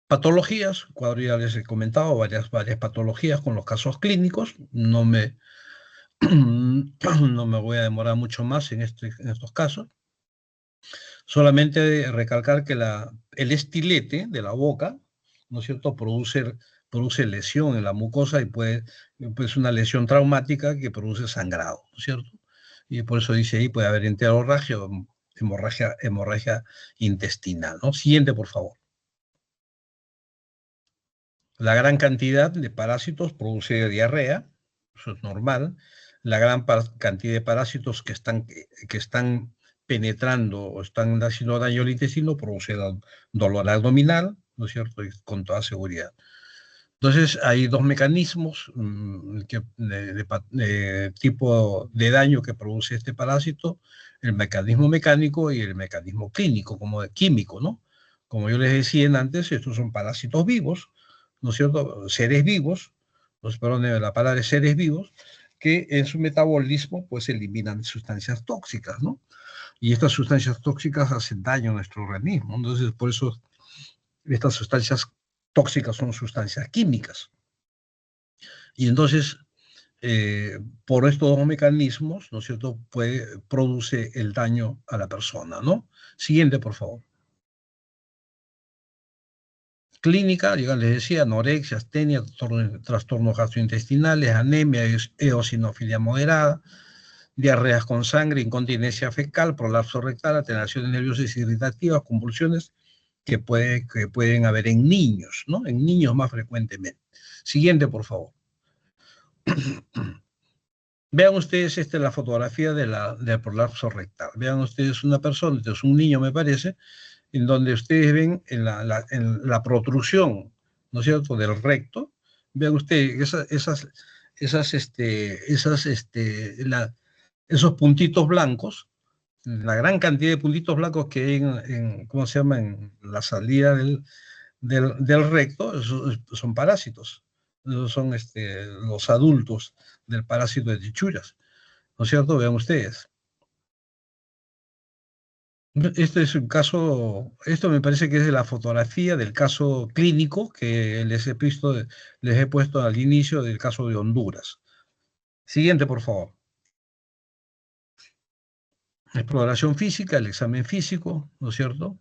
Patologías, cuadro ya les he comentado, varias patologías con los casos clínicos. No me voy a demorar mucho más en estos casos. Solamente recalcar que el estilete de la boca, ¿no es cierto?, produce lesión en la mucosa y pues una lesión traumática que produce sangrado, ¿no es cierto? Y por eso dice ahí puede haber enterorragia o hemorragia intestinal, ¿no? Siguiente, por favor. La gran cantidad de parásitos produce diarrea, eso es normal. La gran cantidad de parásitos que están penetrando o están haciendo daño al intestino produce dolor abdominal, ¿no es cierto? Y con toda seguridad. Entonces, hay dos mecanismos de tipo de daño que produce este parásito, el mecanismo mecánico y el mecanismo clínico, como de químico, ¿no? Como yo les decía antes, estos son parásitos vivos, ¿no es cierto? Seres vivos, perdón, la palabra es seres vivos, que en su metabolismo pues eliminan sustancias tóxicas, ¿no? Y estas sustancias tóxicas hacen daño a nuestro organismo. Entonces, por eso estas sustancias tóxicas son sustancias químicas. Y entonces, por estos dos mecanismos, ¿no es cierto?, produce el daño a la persona, ¿no? Siguiente, por favor. Clínica, ya les decía, anorexia, astenia, trastornos gastrointestinales, anemia, eosinofilia moderada, diarreas con sangre, incontinencia fecal, prolapso rectal, alteraciones nerviosas irritativas, convulsiones que pueden haber en niños, ¿no? En niños más frecuentemente. Siguiente, por favor. Vean ustedes, esta es la fotografía del prolapso rectal. Vean ustedes una persona, este es un niño, me parece, en donde ustedes ven en la protrusión, ¿no es cierto?, del recto. Vean ustedes esos puntitos blancos, la gran cantidad de puntitos blancos que hay ¿cómo se llama?, en la salida del recto, son parásitos. Esos son los adultos del parásito de Chichurias, ¿no es cierto? Vean ustedes. Este es un caso, esto me parece que es de la fotografía del caso clínico que les he puesto al inicio del caso de Honduras. Siguiente, por favor. Exploración física, el examen físico, ¿no es cierto?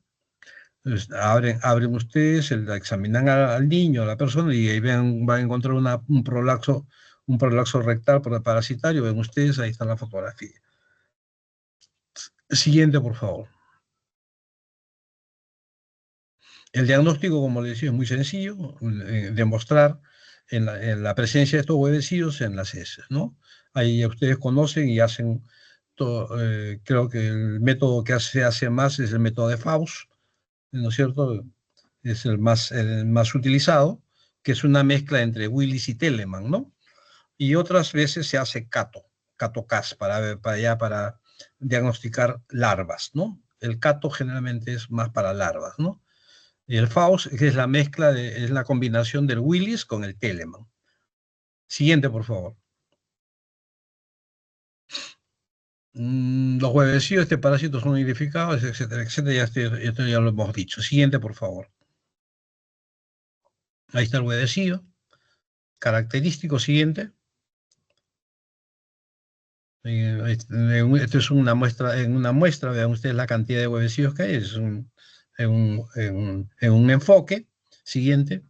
Entonces, abren ustedes, examinan al niño, a la persona, y ahí van a encontrar un prolapso rectal parasitario. Ven ustedes, ahí está la fotografía. Siguiente, por favor. El diagnóstico, como les decía, es muy sencillo, demostrar en la presencia de estos huevecillos en las heces, ¿no? Ahí ustedes conocen y hacen todo, creo que el método que se hace más es el método de Faust, ¿no es cierto? Es el más utilizado, que es una mezcla entre Willis y Telemann, ¿no? Y otras veces se hace Cato-Cas, para diagnosticar larvas, ¿no? El Cato generalmente es más para larvas, ¿no? Y el Faust, que es es la combinación del Willis con el Telemann. Siguiente, por favor. Los huevecillos de este parásito son identificados, etcétera, etcétera. Esto ya lo hemos dicho. Siguiente, por favor. Ahí está el huevecillo. Característico, siguiente. Esto es en una muestra, vean ustedes la cantidad de huevecillos que hay, en un enfoque. Siguiente.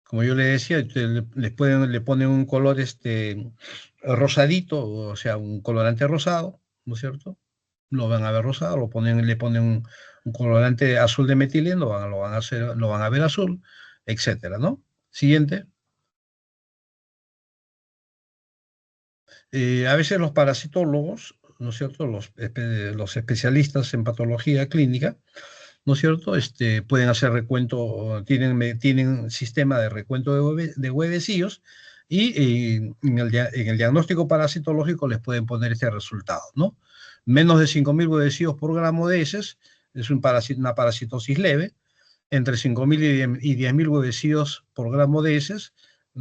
Como yo le decía, le ponen un color rosadito, o sea, un colorante rosado, ¿no es cierto? Lo van a ver rosado, le ponen un colorante azul de metileno, lo van a ver azul, etcétera, ¿no? Siguiente. A veces los parasitólogos, ¿no es cierto? Los especialistas en patología clínica, ¿no es cierto? Pueden hacer recuento, tienen sistema de recuento de huevecillos y en el diagnóstico parasitológico les pueden poner este resultado, ¿no? Menos de 5.000 huevecillos por gramo de heces es una parasitosis leve. Entre 5.000 y 10.000 huevecillos por gramo de heces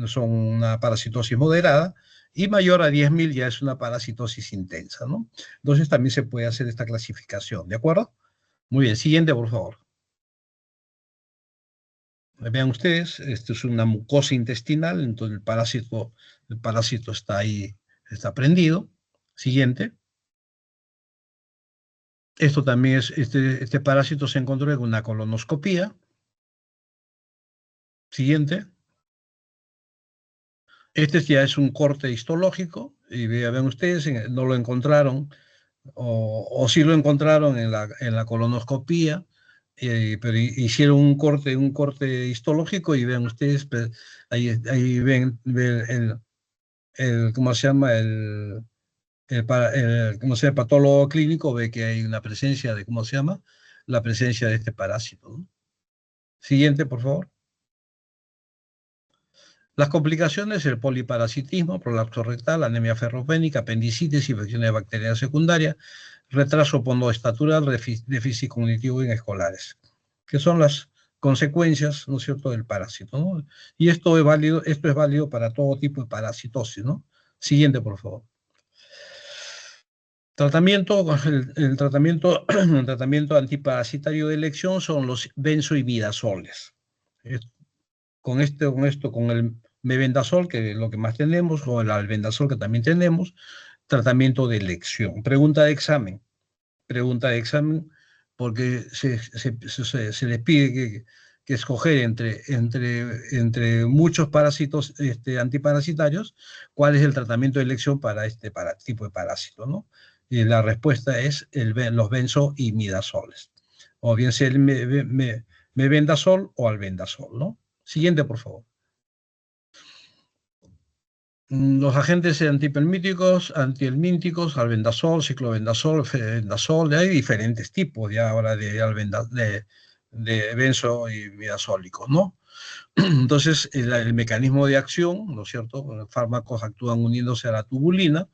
son una parasitosis moderada, y mayor a 10.000 ya es una parasitosis intensa, ¿no? Entonces también se puede hacer esta clasificación, ¿de acuerdo? Muy bien, siguiente, por favor. Vean ustedes, esto es una mucosa intestinal, entonces el parásito está ahí, está prendido. Siguiente. Esto también este parásito se encontró en una colonoscopía. Siguiente. Este ya es un corte histológico, y vean ustedes, no lo encontraron, o sí lo encontraron en la colonoscopía, pero hicieron un corte histológico, y vean ustedes, ahí ven ¿cómo se llama? ¿Cómo se llama? El patólogo clínico ve que hay una presencia ¿cómo se llama? La presencia de este parásito, ¿no? Siguiente, por favor. Las complicaciones: el poliparasitismo, prolapso rectal, anemia ferropénica, apendicitis, infecciones bacterianas secundarias, retraso pondoestatural, déficit cognitivo en escolares, que son las consecuencias, ¿no es cierto?, del parásito, ¿no? Y esto es válido para todo tipo de parasitosis, ¿no? Siguiente, por favor. El tratamiento, el tratamiento antiparasitario de elección son los benzoimidazoles. Con el mebendazol, que es lo que más tenemos, o el albendazol, que también tenemos, tratamiento de elección. Pregunta de examen, porque se les pide que escoger entre muchos parásitos antiparasitarios, cuál es el tratamiento de elección para este tipo de parásito, ¿no? Y la respuesta es los benzoimidazoles, o bien sea el mebendazol o albendazol, ¿no? Siguiente, por favor. Los agentes antipelmíticos, antihelmínticos, albendazol, ciclobendazol, febendazol, hay diferentes tipos ya ahora de benzoimidazólicos, ¿no? Entonces, el mecanismo de acción, ¿no es cierto? Los fármacos actúan uniéndose a la tubulina,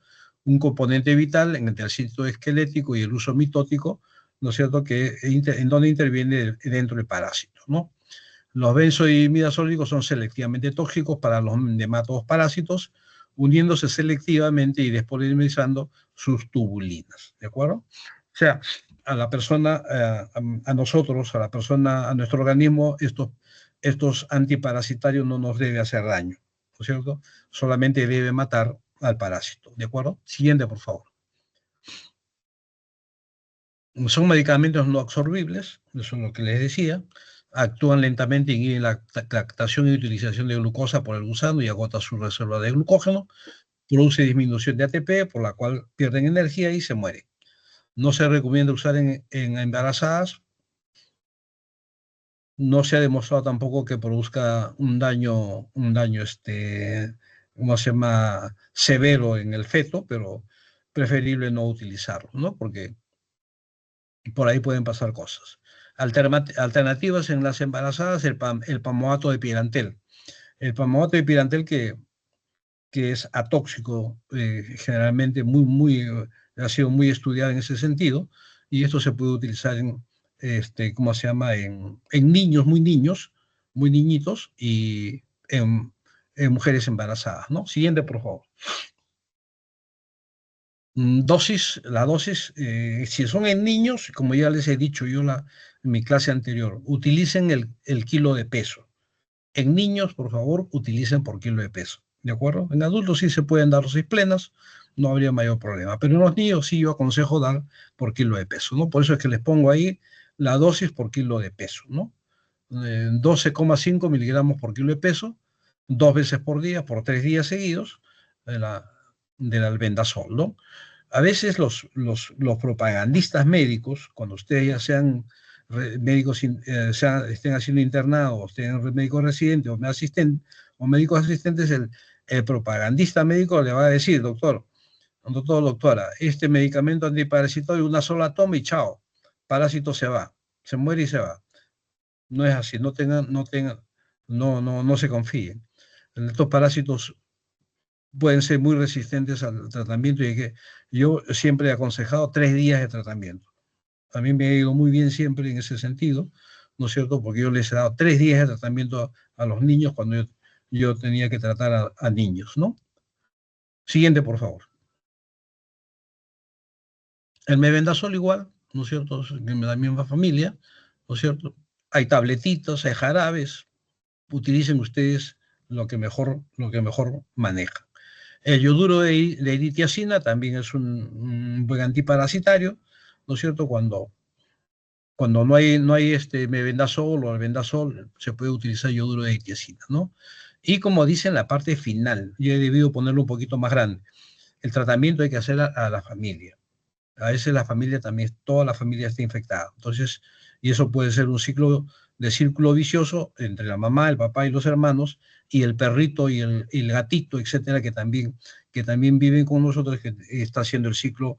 un componente vital entre el sitio esquelético y el uso mitótico, ¿no es cierto?, en donde interviene dentro del parásito, ¿no? Los benzodiimidazólicos son selectivamente tóxicos para los nematodos uniéndose selectivamente y despolimerizando sus tubulinas, ¿de acuerdo? O sea, a la persona, a nosotros, a la persona, a nuestro organismo, estos antiparasitarios no nos debe hacer daño, ¿no es cierto? Solamente debe matar al parásito, ¿de acuerdo? Siguiente, por favor. Son medicamentos no absorbibles, eso es lo que les decía. Actúan lentamente, inhiben la captación y utilización de glucosa por el gusano y agota su reserva de glucógeno. Produce disminución de ATP, por la cual pierden energía y se mueren. No se recomienda usar en embarazadas. No se ha demostrado tampoco que produzca un daño ¿cómo se llama? Severo en el feto, pero preferible no utilizarlo, ¿no? Porque por ahí pueden pasar cosas. Alternativas en las embarazadas, el pamato de pirantel. El pamato de pirantel que es atóxico, generalmente ha sido muy estudiado en ese sentido, y esto se puede utilizar ¿cómo se llama? En niños, muy niñitos, y en mujeres embarazadas, ¿no? Siguiente, por favor. La dosis, si son en niños, como ya les he dicho yo en mi clase anterior, utilicen el kilo de peso. En niños, por favor, utilicen por kilo de peso, ¿de acuerdo? En adultos sí se pueden dar dosis plenas, no habría mayor problema, pero en los niños sí yo aconsejo dar por kilo de peso, ¿no? Por eso es que les pongo ahí la dosis por kilo de peso, ¿no? 12,5 miligramos por kilo de peso, 2 veces por día, por 3 días seguidos, del albendazol, ¿no? A veces los propagandistas médicos, cuando ustedes ya sean médicos, estén haciendo internados, estén médicos residentes o médicos asistentes, el propagandista médico le va a decir, doctora, este medicamento antiparasitorio, una sola toma y chao, parásito se va, se muere y se va. No es así, no se confíen. Estos parásitos pueden ser muy resistentes al tratamiento y que yo siempre he aconsejado 3 días de tratamiento. A mí me ha ido muy bien siempre en ese sentido, ¿no es cierto? Porque yo les he dado 3 días de tratamiento a los niños cuando yo tenía que tratar a niños, ¿no? Siguiente, por favor. El mebendazol igual, ¿no es cierto? De la misma familia, ¿no es cierto? Hay tabletitos, hay jarabes, utilicen ustedes lo que mejor manejan. El yoduro de eritiacina también es un buen antiparasitario, ¿no es cierto? Cuando no hay mebendazol o albendazol, se puede utilizar yoduro de eritiacina, ¿no? Y como dice en la parte final, yo he debido ponerlo un poquito más grande, el tratamiento hay que hacer a la familia. A veces la familia también, toda la familia está infectada. Entonces, y eso puede ser un círculo vicioso entre la mamá, el papá y los hermanos, y el perrito y el gatito, etcétera, que también viven con nosotros, que está haciendo círculo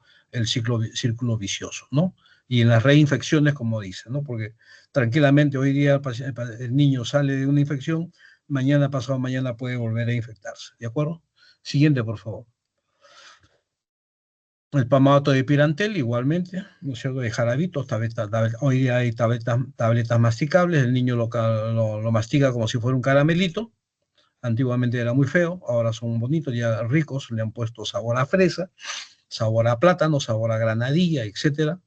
vicioso, ¿no? Y en las reinfecciones, como dicen, ¿no? Porque tranquilamente hoy día el niño sale de una infección, mañana, pasado mañana puede volver a infectarse, ¿de acuerdo? Siguiente, por favor. El pamato de pirantel, igualmente, ¿no es cierto? De jarabitos, hoy día hay tabletas masticables, el niño lo mastica como si fuera un caramelito. Antiguamente era muy feo, ahora son bonitos, ya ricos, le han puesto sabor a fresa, sabor a plátano, sabor a granadilla, etcétera.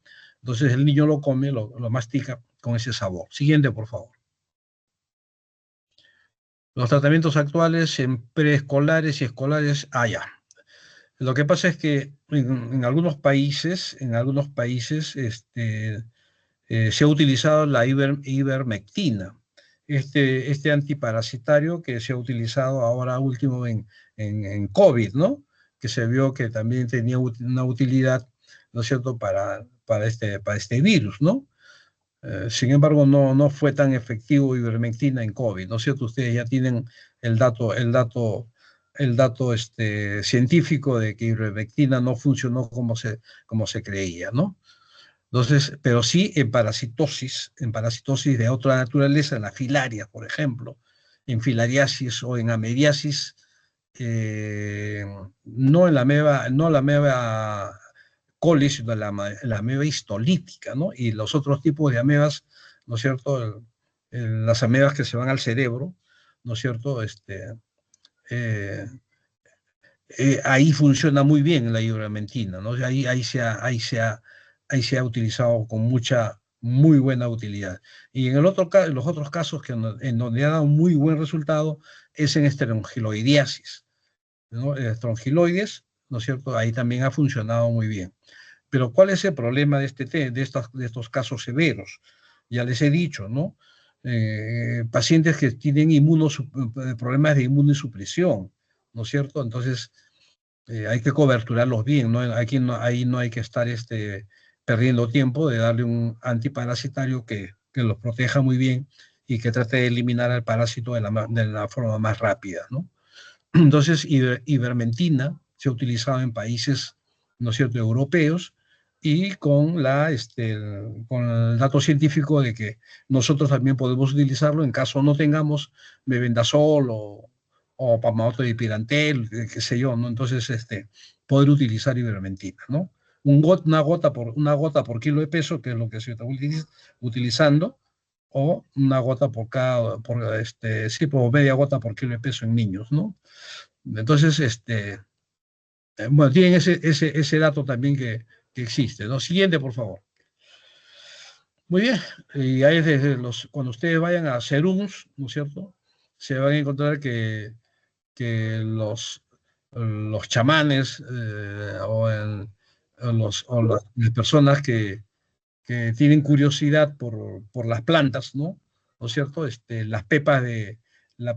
Entonces el niño lo come, lo mastica con ese sabor. Siguiente, por favor. Los tratamientos actuales en preescolares y escolares, ya. Lo que pasa es que en algunos países se ha utilizado la ivermectina, este antiparasitario que se ha utilizado ahora último en COVID, ¿no? Que se vio que también tenía una utilidad, ¿no es cierto?, para este virus, ¿no? Sin embargo, no fue tan efectivo ivermectina en COVID, ¿no es cierto? Ustedes ya tienen el dato científico de que ivermectina no funcionó como se creía, ¿no? Entonces, pero sí en parasitosis de otra naturaleza, en la filaria, por ejemplo, en filariasis o en amediasis, no la ameba coli, sino la ameba histolítica, ¿no? Y los otros tipos de amebas, ¿no es cierto? las amebas que se van al cerebro, ¿no es cierto? Eh, ahí funciona muy bien la ivermectina, ¿no? Ahí se ha utilizado con muy buena utilidad. Y en los otros casos en donde ha dado muy buen resultado es en estrongiloidiasis, ¿no? Estrongiloides, ¿no es cierto? Ahí también ha funcionado muy bien. Pero ¿cuál es el problema de estos casos severos? Ya les he dicho, ¿no? Pacientes que tienen problemas de inmunosupresión, ¿no es cierto? Entonces, hay que coberturarlos bien, ¿no? Ahí no hay que estar perdiendo tiempo de darle un antiparasitario que los proteja muy bien y que trate de eliminar al parásito de la forma más rápida, ¿no? Entonces, ivermectina se ha utilizado en países, ¿no es cierto?, europeos, y con el dato científico de que nosotros también podemos utilizarlo en caso no tengamos mebendazol o palmato de pirantel, qué sé yo, ¿no? Entonces, poder utilizar ivermectina, ¿no? Una gota por kilo de peso, que es lo que se está utilizando, o una gota sí, por media gota por kilo de peso en niños, ¿no? Entonces, bueno, tienen ese dato también que existe, ¿no? Siguiente, por favor. Muy bien, y ahí cuando ustedes vayan a serums, ¿no es cierto? Se van a encontrar que los chamanes o las personas que tienen curiosidad por las plantas, ¿no es cierto? La pepa de la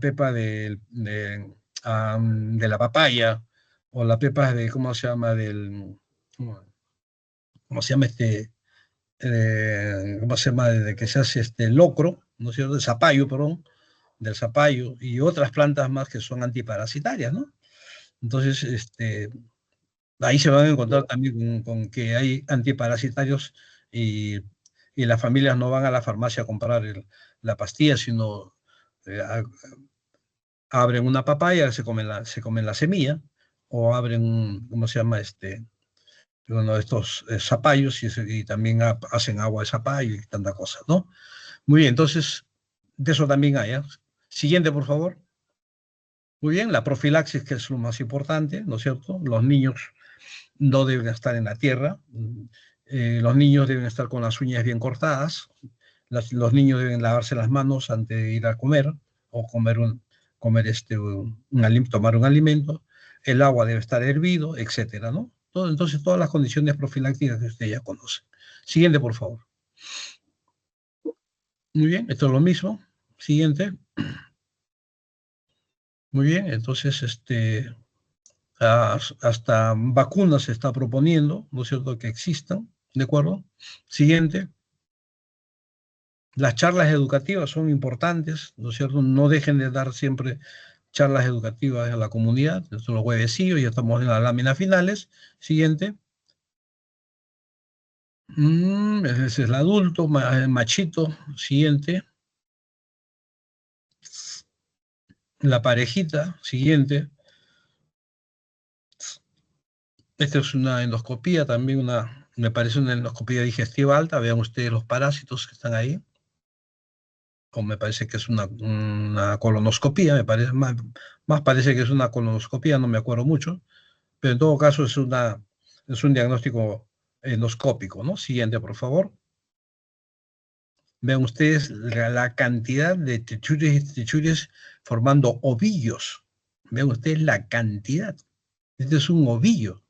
papaya, o la pepa ¿cómo se llama? ¿Cómo se llama ¿cómo se llama? De que se hace locro, ¿no es cierto? De zapallo, perdón, del zapallo, y otras plantas más que son antiparasitarias, ¿no? Entonces, ahí se van a encontrar también con que hay antiparasitarios, y, y las familias no van a la farmacia a comprar la pastilla, sino eh, a- abren una papaya, se comen la semilla, o abren ¿cómo se llama? Uno de estos zapallos, y también hacen agua de zapallo y tanta cosa, ¿no? Muy bien, entonces, de eso también hay, ¿eh? Siguiente, por favor. Muy bien, la profilaxis, que es lo más importante, ¿no es cierto? Los niños no deben estar en la tierra. Los niños deben estar con las uñas bien cortadas. Los niños deben lavarse las manos antes de ir a comer, o tomar un alimento. El agua debe estar hervido, etcétera, ¿no? Entonces, todas las condiciones profilácticas que usted ya conoce. Siguiente, por favor. Muy bien, esto es lo mismo. Siguiente. Muy bien, entonces, hasta vacunas se está proponiendo, ¿no es cierto?, que existan, ¿de acuerdo? Siguiente. Las charlas educativas son importantes, ¿no es cierto? No dejen de dar siempre charlas educativas a la comunidad. Estos son los huevecillos, ya estamos en las láminas finales. Siguiente. Ese es el adulto, machito. Siguiente. La parejita. Siguiente. Esta es una endoscopía, también me parece una endoscopía digestiva alta. Vean ustedes los parásitos que están ahí. O me parece que es una colonoscopía, más parece que es una colonoscopía, no me acuerdo mucho, pero en todo caso es un diagnóstico endoscópico, ¿no? Siguiente, por favor. Vean ustedes la cantidad de techures formando ovillos. Vean ustedes la cantidad. Este es un ovillo.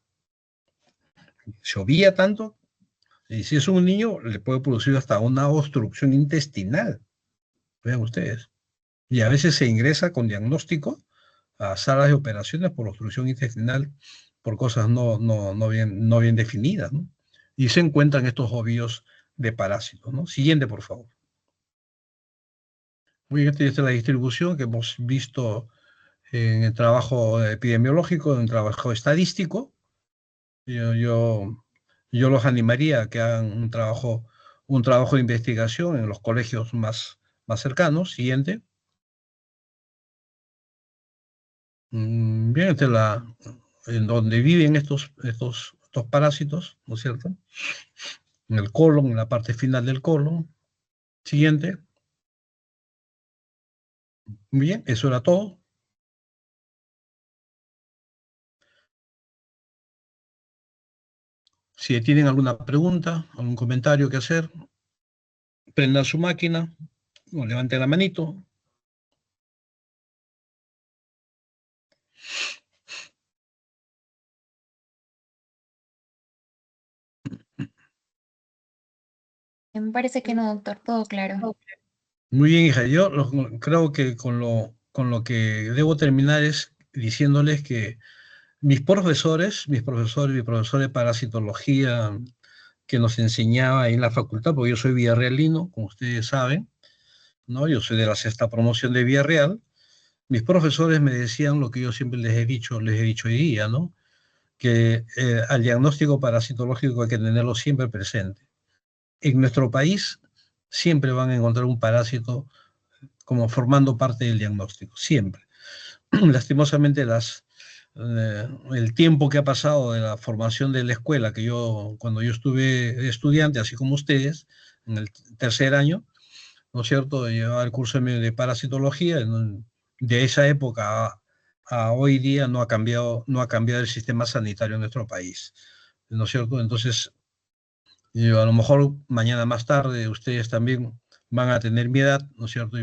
Se ovilla tanto, y si es un niño, le puede producir hasta una obstrucción intestinal. Vean ustedes. Y a veces se ingresa con diagnóstico a salas de operaciones por obstrucción intestinal, por cosas no bien definidas, ¿no? Y se encuentran estos ovillos de parásitos, ¿no? Siguiente, por favor. Muy bien, esta es la distribución que hemos visto en el trabajo epidemiológico, en el trabajo estadístico. Yo, yo, yo los animaría a que hagan un trabajo de investigación en los colegios más cercanos. Siguiente. Bien, en donde viven estos parásitos, ¿no es cierto? En el colon, en la parte final del colon. Siguiente. Muy bien, eso era todo. Si tienen alguna pregunta, algún comentario que hacer, prendan su máquina o levanten la manito. Me parece que no, doctor, todo claro. Muy bien, hija. Yo creo que con lo que debo terminar es diciéndoles que mi profesor de parasitología que nos enseñaba ahí en la facultad, porque yo soy villarrealino, como ustedes saben, ¿no? Yo soy de la sexta promoción de Villarreal. Mis profesores me decían lo que yo siempre les he dicho hoy día, ¿no? Que al diagnóstico parasitológico hay que tenerlo siempre presente. En nuestro país siempre van a encontrar un parásito como formando parte del diagnóstico, siempre. Lastimosamente el tiempo que ha pasado de la formación de la escuela, cuando yo estuve de estudiante, así como ustedes, en el tercer año, ¿no es cierto? Llevaba el curso de parasitología, de esa época a hoy día no ha cambiado el sistema sanitario en nuestro país, ¿no es cierto? Entonces, a lo mejor mañana más tarde ustedes también van a tener mi edad, ¿no es cierto?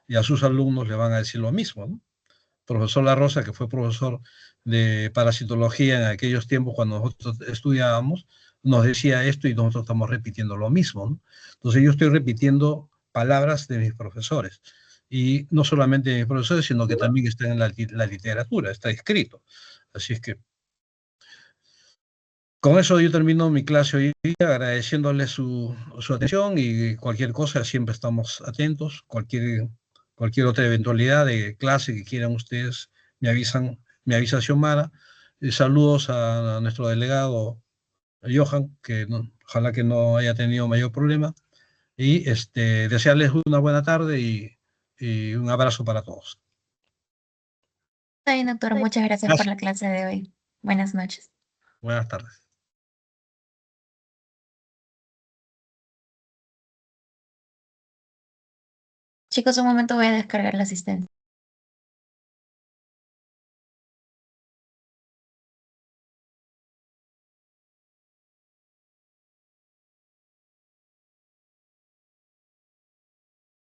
Y a sus alumnos le van a decir lo mismo, ¿no? Profesor La Rosa, que fue profesor de parasitología en aquellos tiempos cuando nosotros estudiábamos, nos decía esto y nosotros estamos repitiendo lo mismo, ¿no? Entonces yo estoy repitiendo palabras de mis profesores. Y no solamente de mis profesores, sino que también está en la literatura, está escrito. Así es que con eso yo termino mi clase hoy día, agradeciéndole su atención y cualquier cosa, siempre estamos atentos. Cualquier otra eventualidad de clase que quieran ustedes, me avisa Xiomara. Saludos a nuestro delegado Johan, que ojalá que no haya tenido mayor problema. Y desearles una buena tarde y un abrazo para todos. Está bien, doctor, muchas gracias por Gracias. la clase de hoy. Buenas noches. Buenas tardes. Chicos, un momento voy a descargar la asistencia.